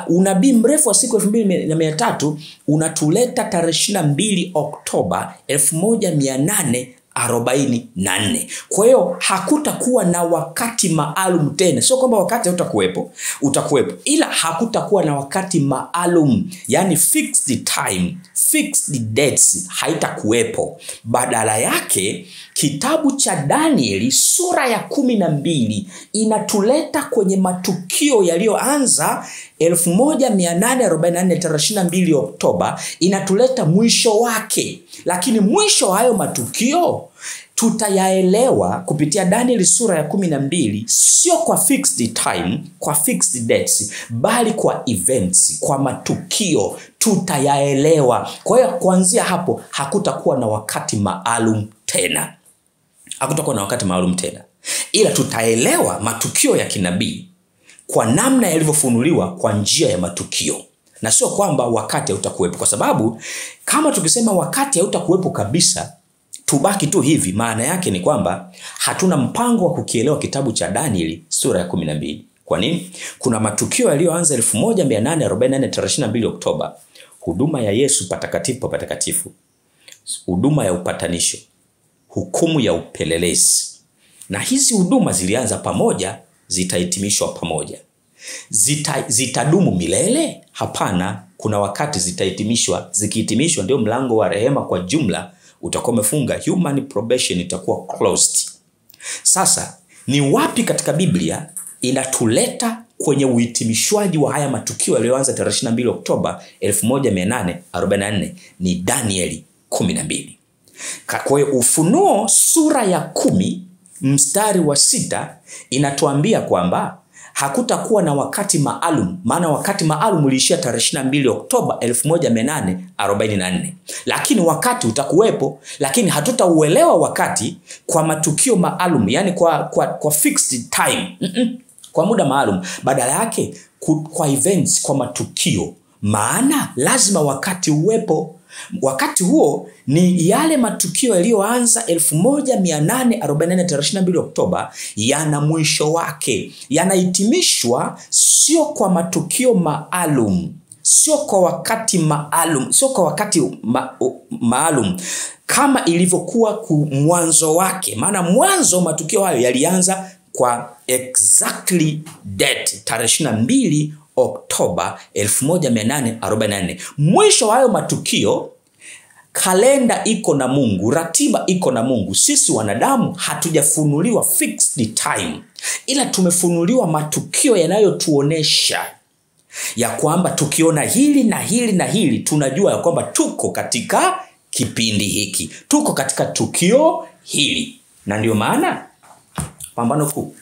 Unabii mrefu wa siku 2300 unatuleta tarehe 22 Oktoba 1844. 44. Kwa hiyo hakutakuwa na wakati maalum tena. Sio kwamba wakati hautakuwepo, utakuwepo, ila hakutakuwa na wakati maalum, yani fixed time, fixed dates haitakuwepo. Badala yake kitabu cha Danieli sura ya 12 inatuleta kwenye matukio yaliyoanza 1844 tarehe 22 Oktoba, inatuleta mwisho wake. Lakini mwisho wa hayo matukio tutayaelewa kupitia Danieli sura ya 12, sio kwa fixed time, kwa fixed dates, bali kwa events, kwa matukio tutayaelewa. Kwa hiyo kuanzia hapo hakutakuwa na wakati maalum tena. Hakutakuwa na wakati maalum tena, ila tutaelewa matukio ya kinabii kwa namna yalivyofunuliwa kwa njia ya matukio, na sio kwamba wakati hautakuwepo. Kwa sababu kama tukisema wakati hautakuwepo kabisa, tubaki tu hivi, maana yake ni kwamba hatuna mpango wa kukielewa kitabu cha Danieli sura ya 12. Kwa nini? Kuna matukio yaliyoanza 1844 tarehe 22 Oktoba, huduma ya Yesu patakatifu patakatifu, huduma ya upatanisho, hukumu ya upelelezi. Na hizi huduma zilianza pamoja, zitahitimishwa pamoja. Zitadumu milele? Hapana, kuna wakati zitahitimishwa. Zikihitimishwa ndio mlango wa rehema kwa jumla utakuwa umefunga, human probation itakuwa closed. Sasa ni wapi katika Biblia inatuleta kwenye uhitimishwaji wa haya matukio yaliyoanza tarehe 22 Oktoba 1844? Ni Danieli 12. Kwa hiyo Ufunuo sura ya 10 mstari wa 6 inatuambia kwamba hakutakuwa na wakati maalum, maana wakati maalum uliishia tarehe 22 Oktoba 1844. Lakini wakati utakuwepo, lakini hatutauelewa wakati kwa matukio maalum, yani kwa fixed time, kwa muda maalum. Badala yake kwa events, kwa matukio, maana lazima wakati uwepo. Wakati huo ni yale matukio yaliyoanza 1844 tarehe 22 Oktoba, yana mwisho wake, yanahitimishwa sio kwa matukio maalum, sio kwa wakati maalum, sio kwa wakati maalum kama ilivyokuwa mwanzo wake. Maana mwanzo matukio hayo yalianza kwa exactly date tarehe 22 Oktoba 1844. Mwisho wa hayo matukio, kalenda iko na Mungu, ratiba iko na Mungu. Sisi wanadamu hatujafunuliwa fixed time, ila tumefunuliwa matukio yanayotuonesha ya kwamba tukiona hili na hili na hili, tunajua ya kwamba tuko katika kipindi hiki, tuko katika tukio hili. Na ndio maana Pambano Kuu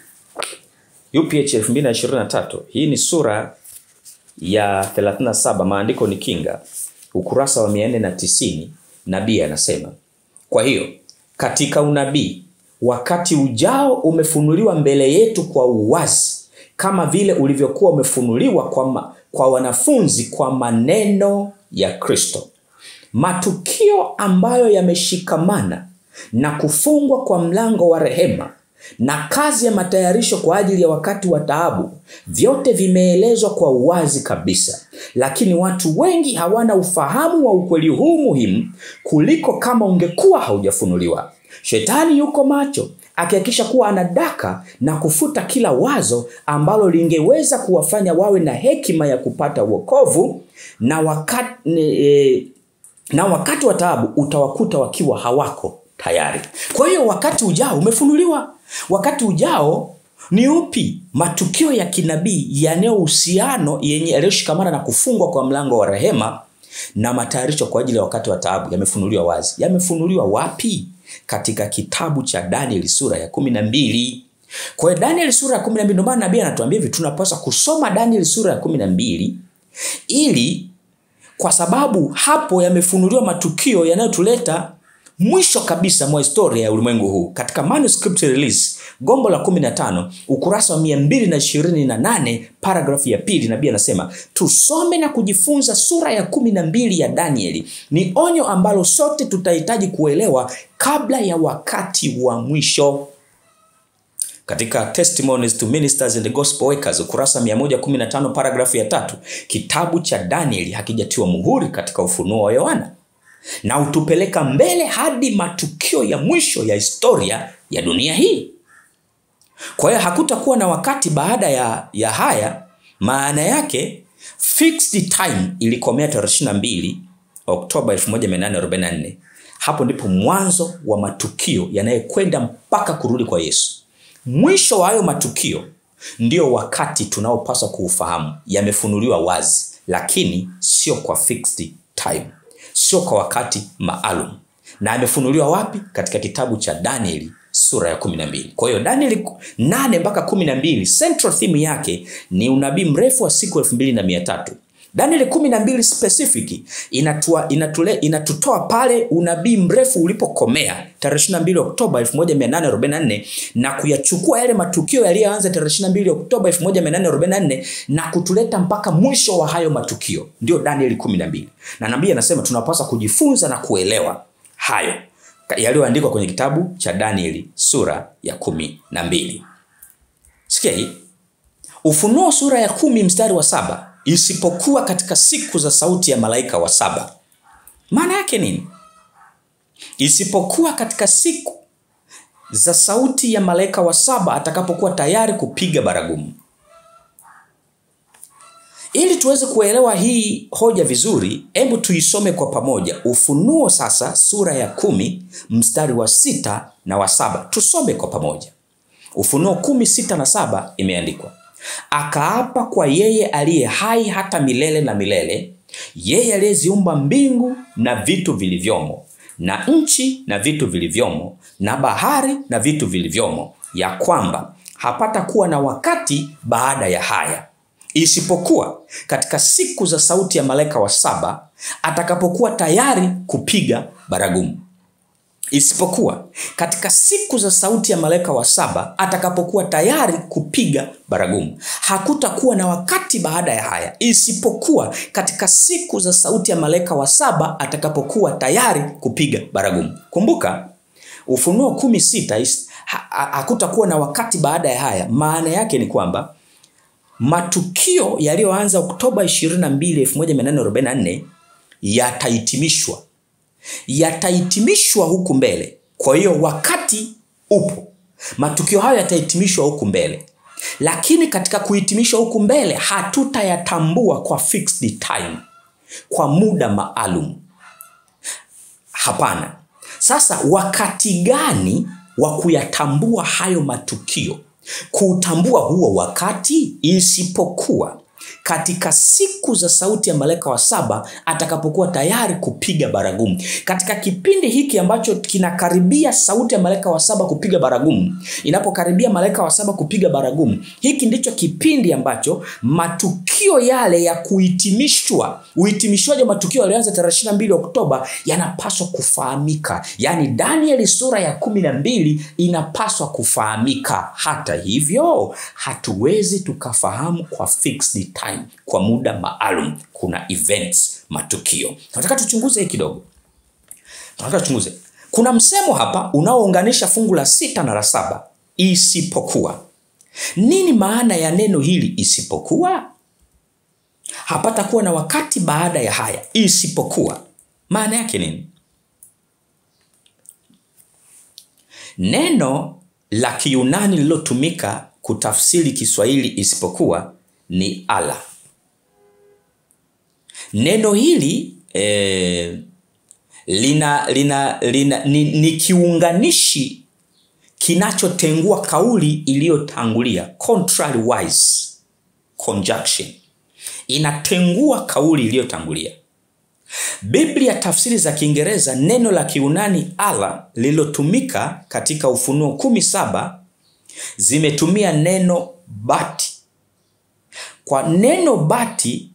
UPH 2023, hii ni sura ya 37, maandiko ni Kinga, ukurasa wa 490, nabii anasema, kwa hiyo katika unabii wakati ujao umefunuliwa mbele yetu kwa uwazi, kama vile ulivyokuwa umefunuliwa kwa wanafunzi kwa maneno ya Kristo. Matukio ambayo yameshikamana na kufungwa kwa mlango wa rehema na kazi ya matayarisho kwa ajili ya wakati wa taabu, vyote vimeelezwa kwa uwazi kabisa. Lakini watu wengi hawana ufahamu wa ukweli huu muhimu kuliko kama ungekuwa haujafunuliwa. Shetani yuko macho akihakikisha kuwa anadaka na kufuta kila wazo ambalo lingeweza kuwafanya wawe na hekima ya kupata wokovu, na wakati wa taabu utawakuta wakiwa hawako tayari. Kwa hiyo wakati ujao umefunuliwa. Wakati ujao ni upi? Matukio ya kinabii yanayohusiano yenye yaliyoshikamana na kufungwa kwa mlango wa rehema na matayarisho kwa ajili ya wakati wa taabu yamefunuliwa wazi. Yamefunuliwa wapi? Katika kitabu cha Danieli sura ya 12. Kwa hiyo Danieli sura ya 12, ndio maana nabii anatuambia hivi, tunapaswa kusoma Danieli sura ya 12 ili, kwa sababu hapo yamefunuliwa matukio yanayotuleta mwisho kabisa mwa historia ya ulimwengu huu. Katika manuscript release gombo la 15 ukurasa wa 228 paragrafu ya 2, nabii anasema tusome na kujifunza sura ya 12 ya Danieli. Ni onyo ambalo sote tutahitaji kuelewa kabla ya wakati wa mwisho. Katika Testimonies to Ministers and the Gospel Workers ukurasa 115 paragrafu ya 3, kitabu cha Danieli hakijatiwa muhuri katika ufunuo wa Yohana. na utupeleka mbele hadi matukio ya mwisho ya historia ya dunia hii. Kwa hiyo hakutakuwa na wakati baada ya haya. Maana yake fixed time ilikomea tarehe 22 Oktoba 1844. Hapo ndipo mwanzo wa matukio yanayokwenda mpaka kurudi kwa Yesu. Mwisho wa hayo matukio ndio wakati tunaopaswa kuufahamu. Yamefunuliwa wazi, lakini sio kwa fixed time, sio kwa wakati maalum. Na yamefunuliwa wapi? Katika kitabu cha Danieli sura ya 12. Kwa hiyo Danieli 8 mpaka 12, central theme yake ni unabii mrefu wa siku 2300. Danieli 12 specific inatutoa pale unabii mrefu ulipokomea tarehe 22 Oktoba 1844 na kuyachukua yale matukio yaliyoanza tarehe 22 Oktoba 1844 na kutuleta mpaka mwisho wa hayo matukio. Ndio Danieli 12. Na nabii anasema tunapaswa kujifunza na kuelewa hayo yaliyoandikwa kwenye kitabu cha Danieli sura ya 12. Sikia hii. Ufunuo sura ya 10 mstari wa 7. Isipokuwa katika siku za sauti ya malaika wa 7. Maana yake nini? Isipokuwa katika siku za sauti ya malaika wa 7 atakapokuwa tayari kupiga baragumu. Ili tuweze kuelewa hii hoja vizuri, hebu tuisome kwa pamoja. Ufunuo sasa sura ya 10 mstari wa 6 na wa 7. Tusome kwa pamoja. Ufunuo 10:6 na 7 imeandikwa: akaapa kwa yeye aliye hai hata milele na milele, yeye aliyeziumba mbingu na vitu vilivyomo, na nchi na vitu vilivyomo, na bahari na vitu vilivyomo, ya kwamba hapata kuwa na wakati baada ya haya, isipokuwa katika siku za sauti ya malaika wa 7 atakapokuwa tayari kupiga baragumu. Isipokuwa katika siku za sauti ya malaika wa 7 atakapokuwa tayari kupiga baragumu. Hakutakuwa na wakati baada ya haya, isipokuwa katika siku za sauti ya malaika wa 7 atakapokuwa tayari kupiga baragumu. Kumbuka Ufunuo 10:6, hakutakuwa na wakati baada ya haya. Maana yake ni kwamba matukio yaliyoanza Oktoba 22, 1844 yatahitimishwa huku mbele. Kwa hiyo wakati upo, matukio hayo yatahitimishwa huku mbele, lakini katika kuhitimishwa huku mbele hatutayatambua kwa fixed time, kwa muda maalum. Hapana. Sasa wakati gani wa kuyatambua hayo matukio? Kutambua huo wakati isipokuwa katika siku za sauti ya malaika wa 7 atakapokuwa tayari kupiga baragumu. Katika kipindi hiki ambacho kinakaribia sauti ya malaika wa 7 kupiga baragumu, inapokaribia malaika wa 7 kupiga baragumu, hiki ndicho kipindi ambacho matukio yale ya uhitimishwaji wa matukio yalianza tarehe 22 Oktoba yanapaswa kufahamika. Yaani Danieli sura ya 12 inapaswa kufahamika. Hata hivyo, hatuwezi tukafahamu kwa fixed time, kwa muda maalum. Kuna events, matukio. Nataka tuchunguze hii kidogo. Kuna msemo hapa unaounganisha fungu la 6 na la 7, isipokuwa. Nini maana ya neno hili isipokuwa? Hapata kuwa na wakati baada ya haya, isipokuwa. Maana yake nini? Neno la Kiyunani lililotumika kutafsiri Kiswahili isipokuwa ni ala. Neno hili ni kiunganishi kinachotengua kauli iliyotangulia, contrary wise conjunction. Inatengua kauli iliyotangulia. Biblia tafsiri za Kiingereza, neno la Kiyunani ala lililotumika katika Ufunuo 10:7 zimetumia neno bati. Kwa neno bati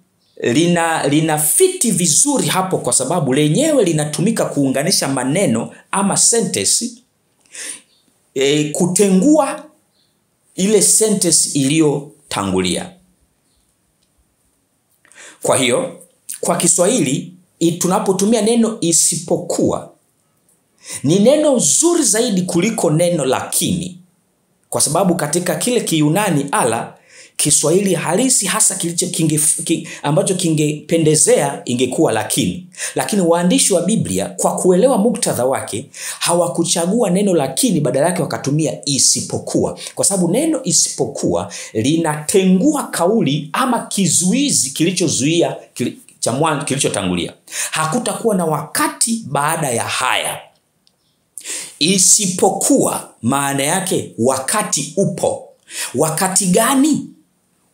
lina fiti vizuri hapo, kwa sababu lenyewe linatumika kuunganisha maneno ama sentence, kutengua ile sentence iliyotangulia. Kwa hiyo kwa Kiswahili tunapotumia neno isipokuwa, ni neno zuri zaidi kuliko neno lakini, kwa sababu katika kile Kiyunani ala Kiswahili halisi hasa ambacho kingependezea ingekuwa lakini waandishi wa Biblia kwa kuelewa muktadha wake hawakuchagua neno lakini, badala yake wakatumia isipokuwa, kwa sababu neno isipokuwa linatengua kauli ama kizuizi kilichozuia kilichotangulia. Hakutakuwa na wakati baada ya haya. Isipokuwa maana yake wakati upo. Wakati gani?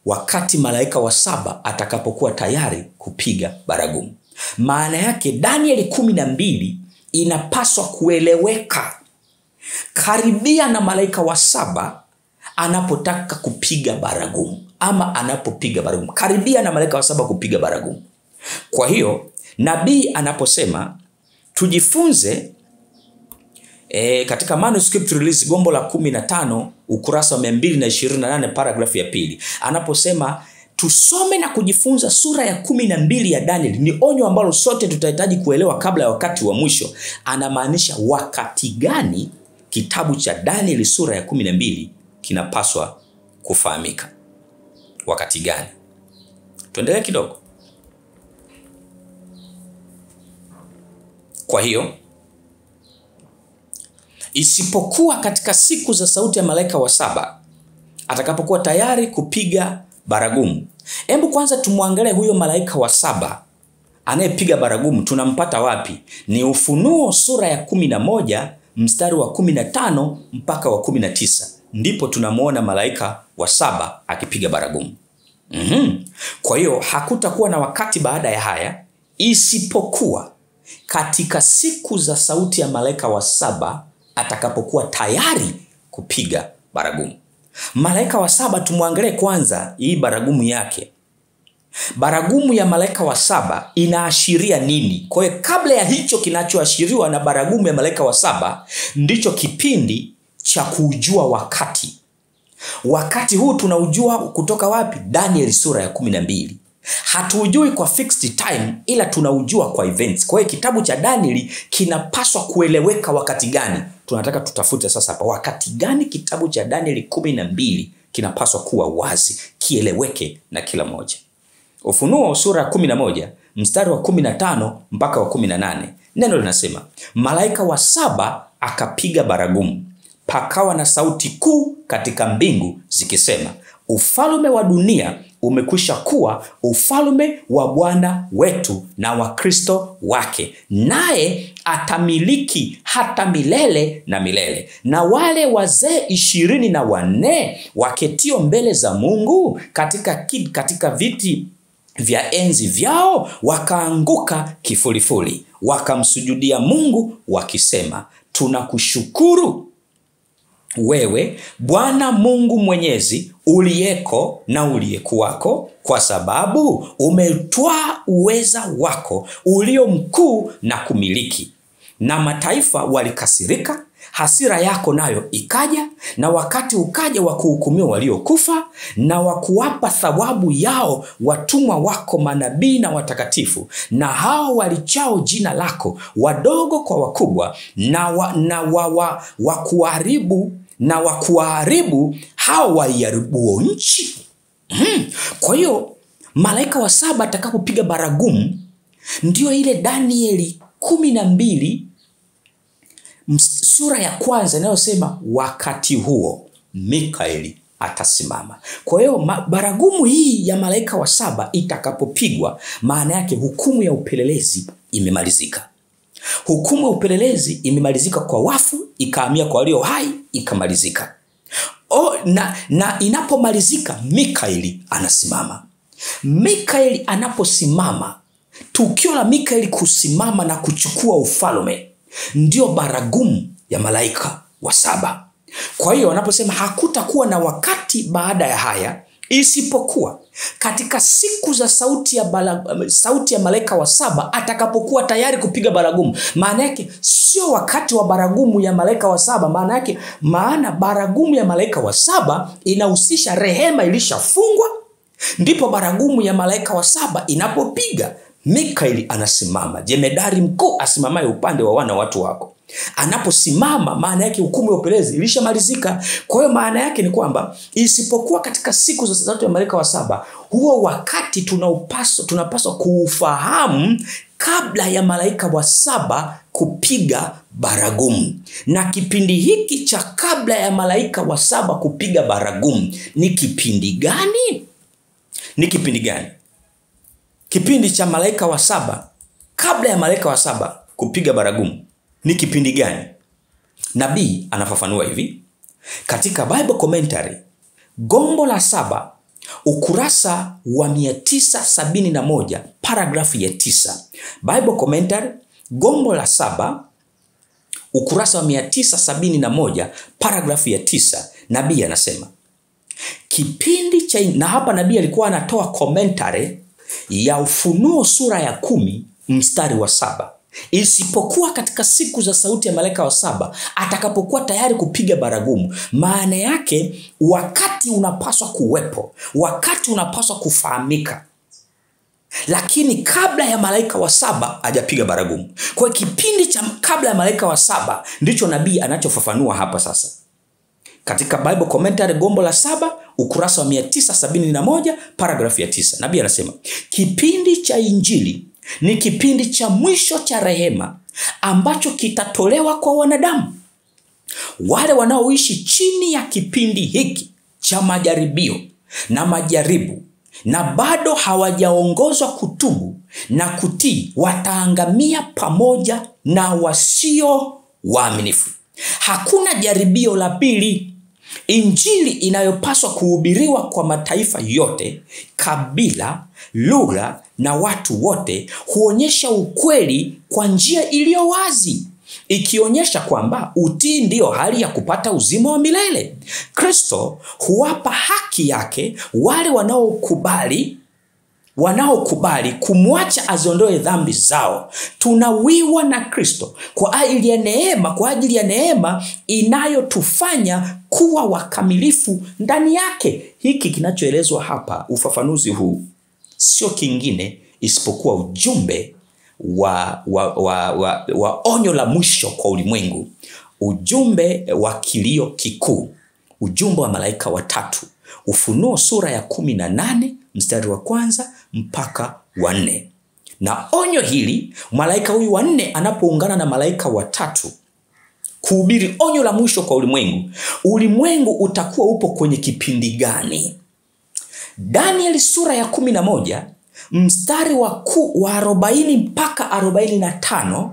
Wakati malaika wa 7 atakapokuwa tayari kupiga baragumu. Maana yake Danieli 12 inapaswa kueleweka karibia na malaika wa 7 anapotaka kupiga baragumu, ama anapopiga baragumu, karibia na malaika wa 7 kupiga baragumu. Kwa hiyo nabii anaposema tujifunze katika manuscript release gombo la 15 ukurasa wa 228 paragrafu ya 2, anaposema tusome na kujifunza sura ya 12 ya Daniel, ni onyo ambalo sote tutahitaji kuelewa kabla ya wakati wa mwisho. Anamaanisha wakati gani kitabu cha Daniel sura ya 12 kinapaswa kufahamika. Wakati gani? Tuendelee kidogo. Kwa hiyo isipokuwa katika siku za sauti ya malaika wa 7 atakapokuwa tayari kupiga baragumu. Hebu kwanza tumwangalie huyo malaika wa 7 anayepiga baragumu. Tunampata wapi? Ni Ufunuo sura ya 11 mstari wa 15 mpaka wa 19. Ndipo tunamuona malaika wa 7 akipiga baragumu. Kwa hiyo hakutakuwa na wakati baada ya haya, isipokuwa katika siku za sauti ya malaika wa 7 atakapokuwa tayari kupiga baragumu. Malaika wa 7 tumwangalie kwanza hii baragumu yake. Baragumu ya malaika wa 7 inaashiria nini? Kwa hiyo kabla ya hicho kinachoashiriwa na baragumu ya malaika wa 7 ndicho kipindi cha kujua wakati. Wakati huu tunaujua kutoka wapi? Daniel sura ya 12. Hatuujui kwa fixed time, ila tunaujua kwa events. Kwa hiyo kitabu cha Daniel kinapaswa kueleweka wakati gani. Tunataka tutafute sasa hapa wakati gani kitabu cha Daniel 12 kinapaswa kuwa wazi, kieleweke na kila mmoja. Ufunuo sura ya 11 mstari wa 15 mpaka wa 18. Neno linasema malaika wa 7 akapiga baragumu, pakawa na sauti kuu katika mbingu zikisema, ufalme wa dunia umekwisha kuwa ufalme wa Bwana wetu na wa Kristo wake, naye atamiliki hata milele na milele. Na wale wazee 24 waketio mbele za Mungu katika viti vya enzi vyao wakaanguka kifulifuli, wakamsujudia Mungu wakisema, tunakushukuru wewe Bwana Mungu Mwenyezi, uliyeko na uliyekuwako, kwa sababu umetwaa uweza wako ulio mkuu na kumiliki. Na mataifa walikasirika, hasira yako nayo ikaja, na wakati ukaja wa kuhukumia waliokufa, na wakuwapa thawabu yao watumwa wako manabii na watakatifu, na hao walichao jina lako, wadogo kwa wakubwa, na wakuharibu hao waiharibuo nchi. Kwa hiyo malaika wa 7 atakapopiga baragumu ndio ile Danieli 12 sura ya 1 inayosema wakati huo Mikaeli atasimama. Kwa hiyo baragumu hii ya malaika wa 7 itakapopigwa, maana yake hukumu ya upelelezi imemalizika. Hukumu ya upelelezi imemalizika kwa wafu, ikahamia kwa walio hai, ikamalizika. Na inapomalizika Mikaeli anasimama. Mikaeli anaposimama, tukio la Mikaeli kusimama na kuchukua ufalme ndio baragumu ya malaika wa 7. Kwa hiyo wanaposema hakutakuwa na wakati baada ya haya, isipokuwa katika siku za sauti ya malaika wa 7 atakapokuwa tayari kupiga baragumu. Maana yake sio wakati wa baragumu ya malaika wa 7. Maana baragumu ya malaika wa 7 inahusisha rehema ilishafungwa. Ndipo baragumu ya malaika wa 7 inapopiga, Mikaeli anasimama, jemedari mkuu asimamaye upande wa wana watu wako. Anaposimama maana yake hukumu ya upelelezi ilishamalizika. Kwa hiyo maana yake ni kwamba isipokuwa katika siku za sauti ya malaika wa saba, huo wakati tunapaswa kuufahamu kabla ya malaika wa saba kupiga baragumu. Na kipindi hiki cha kabla ya malaika wa saba kupiga baragumu ni kipindi gani? Ni kipindi gani? Kipindi cha malaika wa saba kabla ya malaika wa saba kupiga baragumu ni kipindi gani? Nabii anafafanua hivi katika Bible Commentary, gombo la 7, ukurasa wa 971, paragrafu ya 9. Bible Commentary, gombo la 7, ukurasa wa 971, paragrafu ya 9. Nabii anasema kipindi cha, na hapa nabii alikuwa anatoa commentary ya Ufunuo sura ya 10 mstari wa 7. Isipokuwa katika siku za sauti ya malaika wa saba atakapokuwa tayari kupiga baragumu. Maana yake wakati unapaswa kuwepo, wakati unapaswa kufahamika, lakini kabla ya malaika wa saba hajapiga baragumu. Kwa kipindi cha kabla ya malaika wa saba ndicho nabii anachofafanua hapa sasa. Katika Bible Commentary, gombo la 7, ukurasa wa 971, paragrafu ya 9, nabii anasema kipindi cha Injili ni kipindi cha mwisho cha rehema ambacho kitatolewa kwa wanadamu. Wale wanaoishi chini ya kipindi hiki cha majaribio na majaribu na bado hawajaongozwa kutubu na kutii wataangamia pamoja na wasio waaminifu. Hakuna jaribio la pili. Injili inayopaswa kuhubiriwa kwa mataifa yote, kabila, lugha na watu wote huonyesha ukweli kwa njia iliyo wazi, ikionyesha kwamba utii ndio hali ya kupata uzima wa milele. Kristo huwapa haki yake wale wanaokubali kumwacha aziondoe dhambi zao. Tunawiwa na Kristo kwa ajili ya neema inayotufanya kuwa wakamilifu ndani yake. Hiki kinachoelezwa hapa, ufafanuzi huu, sio kingine isipokuwa ujumbe wa onyo la mwisho kwa ulimwengu, ujumbe wa kilio kikuu, ujumbe wa malaika watatu. Ufunuo sura ya 18 mstari wa 1 mpaka wa 4. Na onyo hili, malaika huyu wa 4 anapoungana na malaika watatu kuhubiri onyo la mwisho kwa ulimwengu, ulimwengu utakuwa upo kwenye kipindi gani? Daniel sura ya 11 mstari wa 40 mpaka 45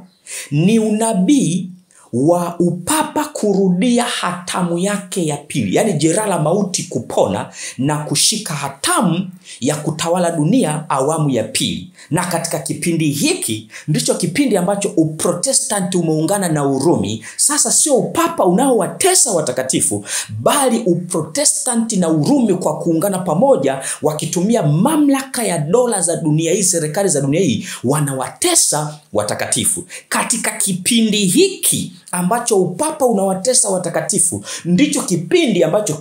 ni unabii wa upapa kurudia hatamu yake ya pili, yani jeraha la mauti kupona na kushika hatamu ya kutawala dunia awamu ya pili. Na katika kipindi hiki ndicho kipindi ambacho uprotestanti umeungana na Urumi. Sasa sio upapa unaowatesa watakatifu, bali uprotestanti na Urumi kwa kuungana pamoja, wakitumia mamlaka ya dola za dunia hii, serikali za dunia hii, wanawatesa watakatifu. Katika kipindi hiki ambacho upapa unawatesa watakatifu, ndicho kipindi ambacho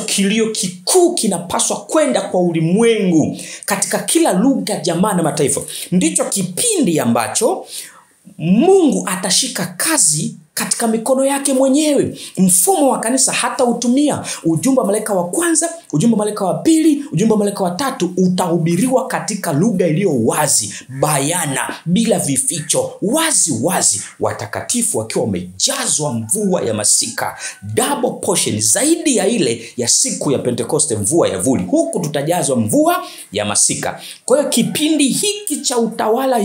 kilio kikuu kinapaswa kwenda kwa ulimwengu katika kila lugha, jamaa na mataifa. Ndicho kipindi ambacho Mungu atashika kazi katika mikono yake mwenyewe. Mfumo wa kanisa hata utumia ujumbe wa malaika wa kwanza, ujumbe wa malaika wa pili, ujumbe wa malaika wa tatu, utahubiriwa katika lugha iliyo wazi, bayana, bila vificho, wazi wazi, watakatifu wakiwa wamejazwa mvua ya masika, double portion, zaidi ya ile ya siku ya Pentekoste, mvua ya vuli. Huku tutajazwa mvua ya masika. Kwa hiyo kipindi hiki cha utawala,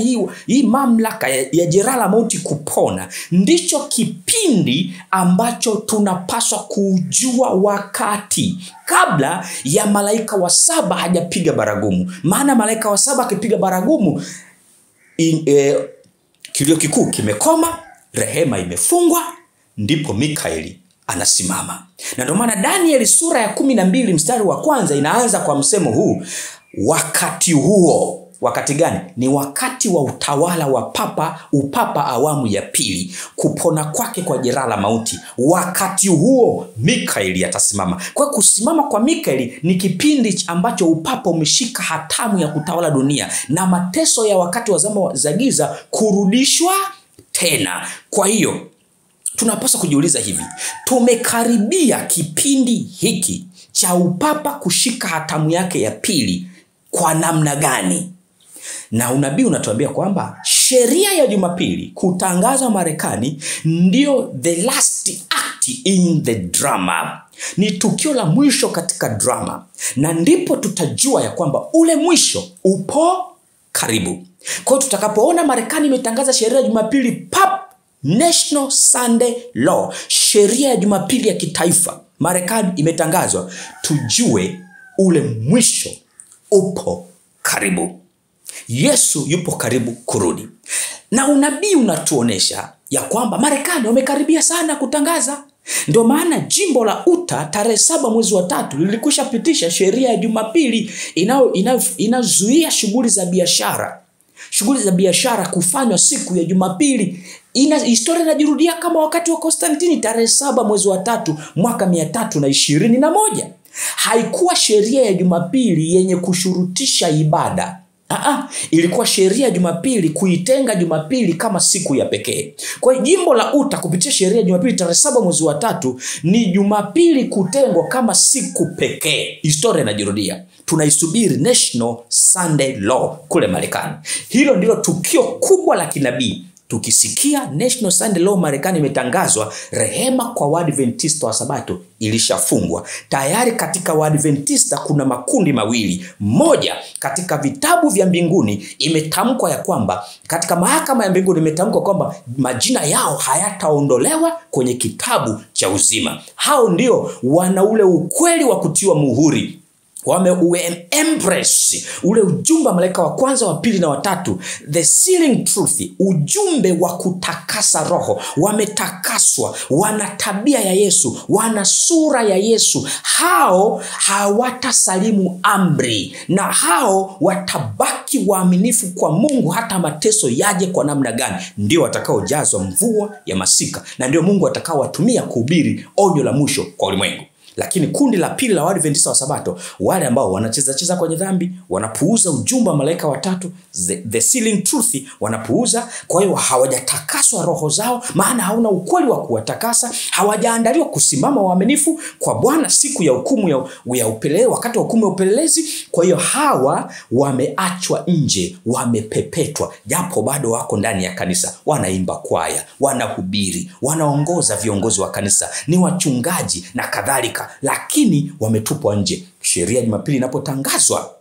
hii mamlaka ya jeraha la mauti kupona, ndicho kipindi ambacho tunapaswa kujua wakati kabla ya malaika wa saba hajapiga baragumu. Maana malaika wa saba akipiga baragumu, kilio kikuu kimekoma, rehema imefungwa, ndipo Mikaeli anasimama. Na ndio maana Daniel sura ya 12 mstari wa 1 inaanza kwa msemo huu: wakati huo wakati gani? Ni wakati wa utawala wa upapa awamu ya pili, kupona kwake kwa jeraha la mauti. Wakati huo Mikaeli atasimama. Kwa kusimama kwa Mikaeli ni kipindi ambacho upapa umeshika hatamu ya kutawala dunia, na mateso ya wakati wa zama za giza kurudishwa tena. Kwa hiyo tunapaswa kujiuliza hivi, tumekaribia kipindi hiki cha upapa kushika hatamu yake ya pili kwa namna gani? Na unabii unatuambia kwamba sheria ya Jumapili kutangazwa Marekani ndio the last act in the drama. Ni tukio la mwisho katika drama, na ndipo tutajua ya kwamba ule mwisho upo karibu. Kwa hiyo tutakapoona Marekani imetangaza sheria ya Jumapili, National Sunday Law, sheria ya Jumapili ya kitaifa, Marekani imetangazwa, tujue ule mwisho upo karibu. Yesu yupo karibu kurudi. Na unabii unatuonesha ya kwamba Marekani wamekaribia sana kutangaza. Ndio maana jimbo la Utah tarehe 7 mwezi wa 3 lilikwisha pitisha sheria ya Jumapili inazuia shughuli za biashara. Shughuli za biashara kufanywa siku ya Jumapili. Historia inajirudia kama wakati wa Konstantini tarehe 7 mwezi wa 3 mwaka 321. Haikuwa sheria ya Jumapili yenye kushurutisha ibada. Ilikuwa sheria ya Jumapili kuitenga Jumapili kama siku ya pekee. Kwa hiyo jimbo la Utah kupitia sheria ya Jumapili tarehe 7 mwezi wa 3 ni Jumapili kutengwa kama siku pekee. Historia inajirudia. Tunaisubiri National Sunday Law kule Marekani. Hilo ndilo tukio kubwa la kinabii. Tukisikia National Sunday Law Marekani imetangazwa, rehema kwa Waadventista wa Sabato ilishafungwa. Tayari katika Waadventista kuna makundi mawili. Moja, katika vitabu vya mbinguni imetamkwa ya kwamba, katika mahakama ya mbinguni imetamkwa kwamba majina yao hayataondolewa kwenye kitabu cha uzima. Hao ndio wana ule ukweli wa kutiwa muhuri. Embrace ule ujumbe wa malaika wa kwanza, wa pili na wa tatu, the sealing truth, ujumbe wa kutakasa roho. Wametakaswa, wana tabia ya Yesu, wana sura ya Yesu. Hao hawatasalimu amri, na hao watabaki waaminifu kwa Mungu hata mateso yaje kwa namna gani. Ndio watakaojazwa mvua ya masika, na ndio Mungu atakaowatumia kuhubiri onyo la mwisho kwa ulimwengu. Lakini kundi la pili la Waadventista wa Sabato, wale ambao wanacheza kwenye dhambi, wanapuuza ujumbe wa malaika watatu, the sealing truth, wanapuuza. Kwa hiyo hawajatakaswa roho zao, maana hauna ukweli wa kuwatakasa. Hawajaandaliwa kusimama waaminifu kwa Bwana siku ya hukumu ya upelelezi, wakati wa hukumu ya upelelezi. Kwa hiyo hawa wameachwa nje, wamepepetwa, japo bado wako ndani ya kanisa. Wanaimba kwaya, wanahubiri, wanaongoza viongozi wa kanisa, ni wachungaji na kadhalika, lakini wametupwa nje. Sheria ya Jumapili inapotangazwa,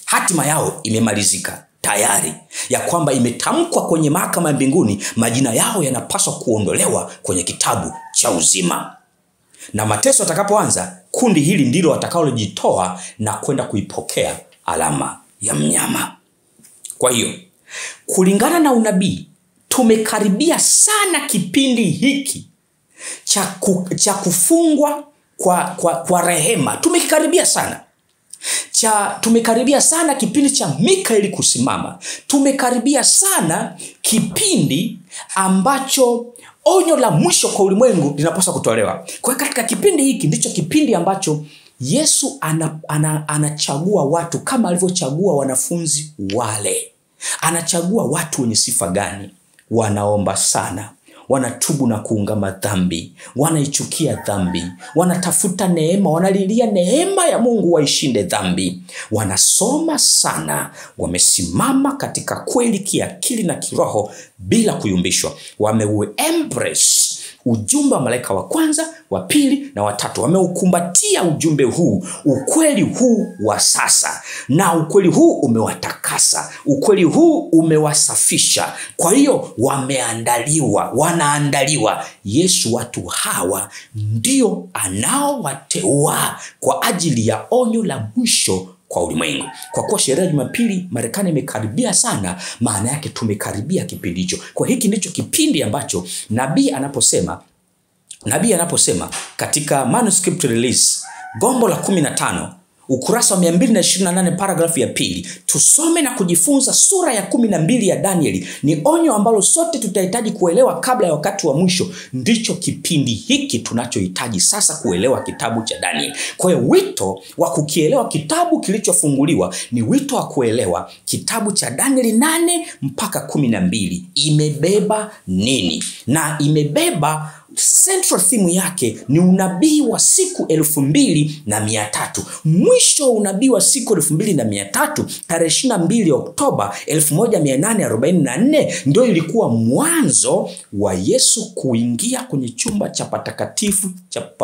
hatima yao imemalizika tayari, ya kwamba imetamkwa kwenye mahakama ya mbinguni, majina yao yanapaswa kuondolewa kwenye kitabu cha uzima. Na mateso atakapoanza, kundi hili ndilo watakaolojitoa na kwenda kuipokea alama ya mnyama. Kwa hiyo, kulingana na unabii, tumekaribia sana kipindi hiki cha kufungwa kwa rehema. Tumekaribia sana. Tumekaribia sana kipindi cha Mikaeli kusimama. Tumekaribia sana kipindi ambacho onyo la mwisho kwa ulimwengu linapaswa kutolewa. Kwa katika kipindi hiki ndicho kipindi ambacho Yesu anachagua watu kama alivyochagua wanafunzi wale. Anachagua watu wenye sifa gani? Wanaomba sana, wanatubu na kuungama dhambi, wanaichukia dhambi, wanatafuta neema, wanalilia neema ya Mungu waishinde dhambi, wanasoma sana, wamesimama katika kweli kiakili na kiroho bila kuyumbishwa, embrace ujumbe wa malaika wa kwanza, wa pili na wa tatu. Wameukumbatia ujumbe huu, ukweli huu wa sasa, na ukweli huu umewatakasa, ukweli huu umewasafisha. Kwa hiyo wanaandaliwa. Yesu watu hawa ndio anaowateua kwa ajili ya onyo la mwisho kwa ulimwengu. Kwa kuwa sheria ya Jumapili Marekani imekaribia sana, maana yake tumekaribia kipindi hicho. Kwa hiki ndicho kipindi ambacho nabii anaposema katika manuscript release gombo la 15, ukurasa wa 228 paragrafu ya pili, tusome na kujifunza sura ya 12 ya Danieli. Ni onyo ambalo sote tutahitaji kuelewa kabla ya wakati wa mwisho. Ndicho kipindi hiki tunachohitaji sasa kuelewa kitabu cha Danieli. Kwa hiyo wito wa kukielewa kitabu kilichofunguliwa ni wito wa kuelewa kitabu cha Danieli 8 mpaka 12 imebeba nini, na imebeba central theme yake ni unabii wa siku 2300. Mwisho wa unabii wa siku 2300 tarehe 22 Oktoba 1844 ndio ilikuwa mwanzo wa Yesu kuingia kwenye chumba cha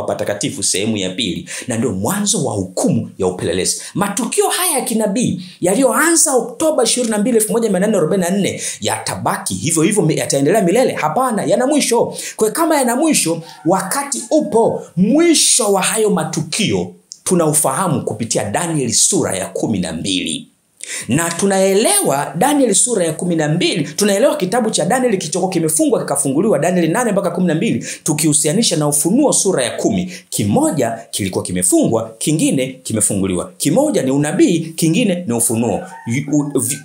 patakatifu sehemu ya pili, na ndio mwanzo wa hukumu ya upelelezi. Matukio haya ya kinabii yaliyoanza Oktoba 22, 1844 yatabaki hivyo hivyo, yataendelea milele? Hapana, yana mwisho. Kwa kama yana mwisho, wakati upo. Mwisho wa hayo matukio tunaufahamu kupitia Danieli sura ya 12. Na tunaelewa Danieli sura ya 12, tunaelewa kitabu cha Danieli kilichokuwa kimefungwa kikafunguliwa, Danieli 8 mpaka 12, tukihusianisha na Ufunuo sura ya 10. Kimoja kilikuwa kimefungwa, kingine kimefunguliwa. Kimoja ni unabii, kingine ni ufunuo.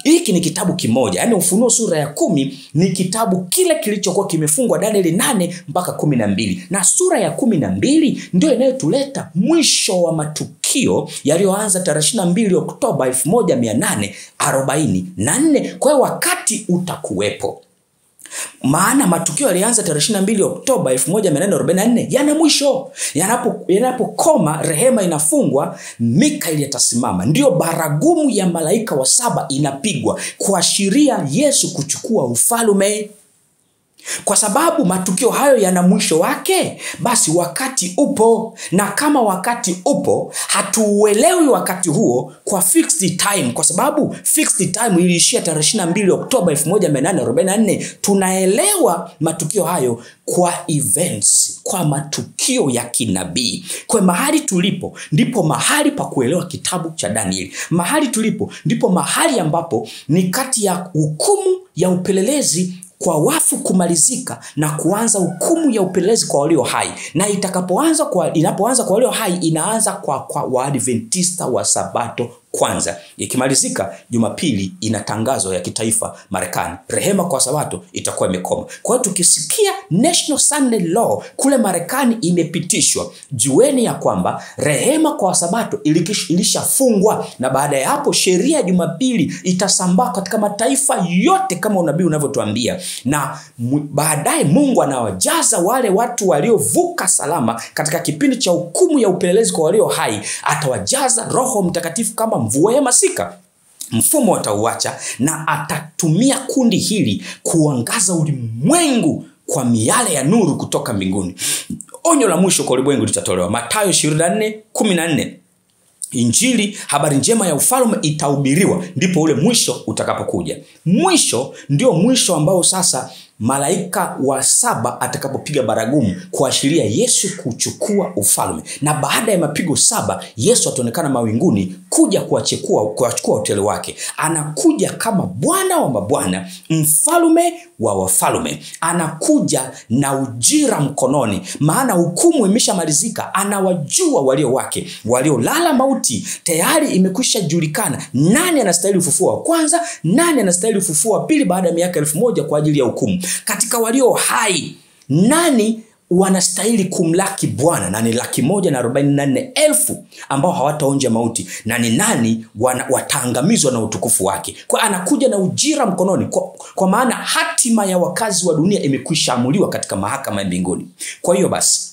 Hiki ni kitabu kimoja. Yaani Ufunuo sura ya 10 ni kitabu kile kilichokuwa kimefungwa, Danieli 8 mpaka 12. Na sura ya 12 ndio inayotuleta mwisho wa matukio yaliyoanza tarehe 22 Oktoba 1844. Kwa hiyo wakati utakuwepo. Maana matukio yalianza tarehe 22 Oktoba 1844 yana mwisho. Yanapokoma, rehema inafungwa, Mikaeli atasimama. Ndio baragumu ya malaika wa 7 inapigwa kuashiria Yesu kuchukua ufalme. Kwa sababu matukio hayo yana mwisho wake, basi wakati upo. Na kama wakati upo, hatuuelewi wakati huo kwa fixed time, kwa sababu fixed time iliishia tarehe 22 Oktoba 1844. Tunaelewa matukio hayo kwa events, kwa matukio ya kinabii. Kwa mahali tulipo ndipo mahali pa kuelewa kitabu cha Danieli. Mahali tulipo ndipo mahali ambapo ni kati ya hukumu ya upelelezi kwa wafu kumalizika na kuanza hukumu ya upelelezi kwa walio hai. Na inapoanza kwa walio hai, inaanza kwa Waadventista wa Sabato kwanza. Ikimalizika Jumapili ina tangazo ya kitaifa Marekani. Rehema kwa Sabato itakuwa imekoma. Kwa hiyo tukisikia National Sunday Law kule Marekani imepitishwa, jueni ya kwamba rehema kwa Sabato ilishafungwa, na baada ya hapo sheria ya Jumapili itasambaa katika mataifa yote kama unabii unavyotuambia. Na baadaye Mungu anawajaza wale watu waliovuka salama katika kipindi cha hukumu ya upelelezi kwa walio hai, atawajaza Roho Mtakatifu kama mvua ya masika. Mfumo atauacha na atatumia kundi hili kuangaza ulimwengu kwa miale ya nuru kutoka mbinguni. Onyo la mwisho kwa ulimwengu litatolewa. Mathayo 24:14. Injili, habari njema ya ufalme itahubiriwa, ndipo ule mwisho utakapokuja. Mwisho ndio mwisho ambao sasa malaika wa 7 atakapopiga baragumu kuashiria Yesu kuchukua ufalme. Na baada ya mapigo 7, Yesu ataonekana mawinguni kuja kuachukua utele wake. Anakuja kama Bwana wa mabwana, mfalme wa wafalme. Anakuja na ujira mkononi, maana hukumu imeshamalizika. Anawajua walio wake, waliolala mauti tayari imekwisha julikana. Nani anastahili ufufuo wa kwanza, nani anastahili ufufuo wa pili baada ya miaka 1000 kwa ajili ya hukumu. Katika walio hai, nani wanastahili kumlaki Bwana? Na ni 144,000 ambao hawataonja mauti. Na ni nani wataangamizwa na utukufu wake. Kwa anakuja na ujira mkononi, kwa maana hatima ya wakazi wa dunia imekwisha amuliwa katika mahakama ya mbinguni. Kwa hiyo basi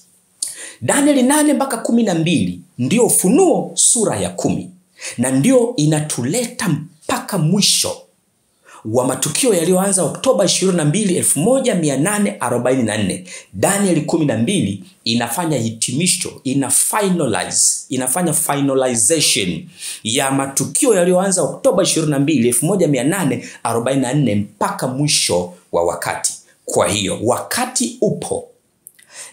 Danieli 8 mpaka 12 ndio Ufunuo sura ya 10, na ndio inatuleta mpaka mwisho wa matukio yaliyoanza Oktoba 22, 1844. Danieli 12 inafanya hitimisho, inafanya finalization ya matukio yaliyoanza Oktoba 22, 1844 mpaka mwisho wa wakati. Kwa hiyo wakati upo,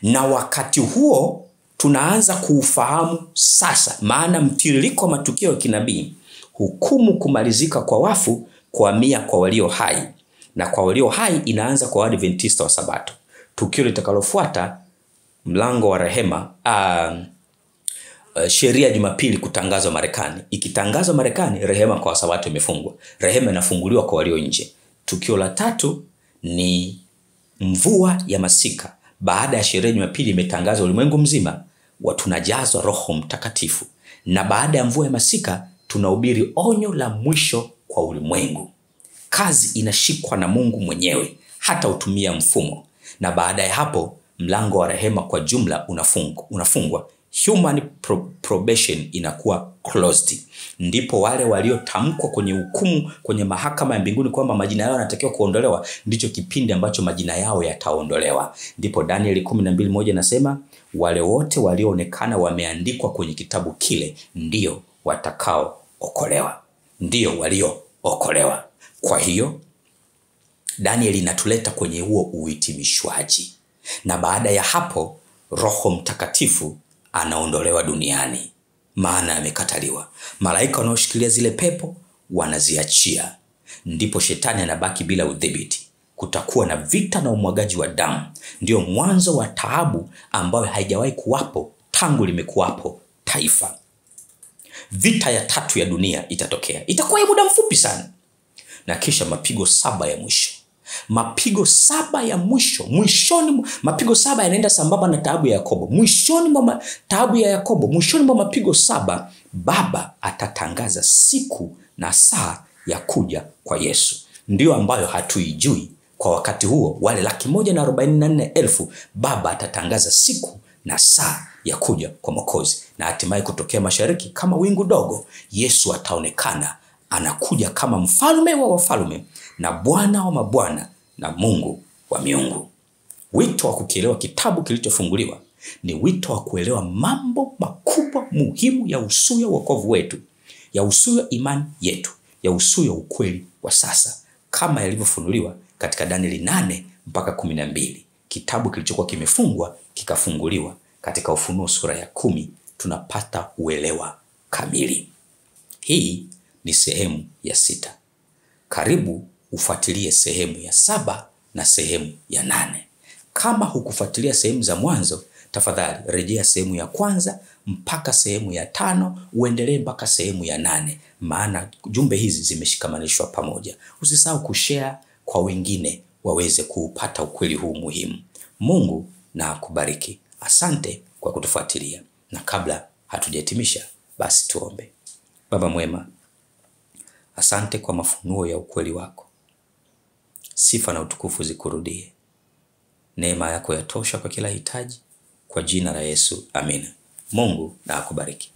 na wakati huo tunaanza kuufahamu sasa, maana mtiririko wa matukio ya kinabii: hukumu kumalizika kwa wafu, kuhamia kwa walio hai, na kwa walio hai inaanza kwa Adventista wa Sabato. Tukio litakalofuata, mlango wa rehema, sheria Jumapili kutangazwa Marekani. Ikitangazwa Marekani, rehema kwa Wasabato imefungwa. Rehema inafunguliwa kwa walio nje. Tukio la tatu ni mvua ya masika. Baada ya sheria Jumapili imetangazwa ulimwengu mzima, tunajazwa Roho Mtakatifu. Na baada ya mvua ya masika tunahubiri onyo la mwisho kwa ulimwengu. Kazi inashikwa na Mungu mwenyewe, hata utumia mfumo. Na baada ya hapo mlango wa rehema kwa jumla unafungwa. Human probation inakuwa closed. Ndipo wale waliotamkwa kwenye hukumu kwenye mahakama ya mbinguni kwamba majina yao yanatakiwa kuondolewa, ndicho kipindi ambacho majina yao yataondolewa. Ndipo Danieli 12:1 nasema wale wote walioonekana wameandikwa kwenye kitabu kile ndio watakaookolewa, ndio waliookolewa. Kwa hiyo Danieli inatuleta kwenye huo uhitimishwaji. Na baada ya hapo Roho Mtakatifu anaondolewa duniani, maana amekataliwa. Malaika wanaoshikilia zile pepo wanaziachia. Ndipo shetani anabaki bila udhibiti. Kutakuwa na vita na umwagaji wa damu. Ndio mwanzo wa taabu ambayo haijawahi kuwapo tangu limekuwapo taifa. Vita ya tatu ya dunia itatokea. Itakuwa ya muda mfupi sana. Na kisha mapigo 7 ya mwisho. Mapigo 7 ya mwisho. Mapigo 7 yanaenda sambamba na taabu ya Yakobo. Mwishoni mwa taabu ya Yakobo, mwishoni mwa mapigo 7, Baba atatangaza siku na saa ya kuja kwa Yesu. Ndio ambayo hatuijui kwa wakati huo. Wale 144,000, Baba atatangaza siku na saa ya kuja kwa Mwokozi. Na hatimaye kutokea mashariki kama wingu dogo, Yesu ataonekana anakuja kama mfalme wa wafalme na Bwana wa mabwana na Mungu wa miungu. Wito wa kukielewa kitabu kilichofunguliwa ni wito wa kuelewa mambo makubwa muhimu ya usuyo wokovu wetu, ya usuyo imani yetu, ya usuyo ukweli wa sasa, kama yalivyofunuliwa katika Danieli 8-12. Kitabu kilichokuwa kimefungwa kikafunguliwa katika Ufunuo sura ya 10. Tunapata uelewa kamili. Hii ni sehemu ya 6. Karibu ufuatilie sehemu ya 7 na sehemu ya 8. Kama hukufuatilia sehemu za mwanzo, tafadhali rejea sehemu ya 1 mpaka sehemu ya 5, uendelee mpaka sehemu ya 8, maana jumbe hizi zimeshikamanishwa pamoja. Usisahau kushare kwa wengine waweze kupata ukweli huu muhimu. Mungu na akubariki. Asante kwa kutufuatilia. Na kabla hatujahitimisha, basi tuombe. Baba mwema, asante kwa mafunuo ya ukweli wako. Sifa na utukufu zikurudie. Neema yako yatosha kwa kila hitaji. Kwa jina la Yesu, amina. Mungu na akubariki.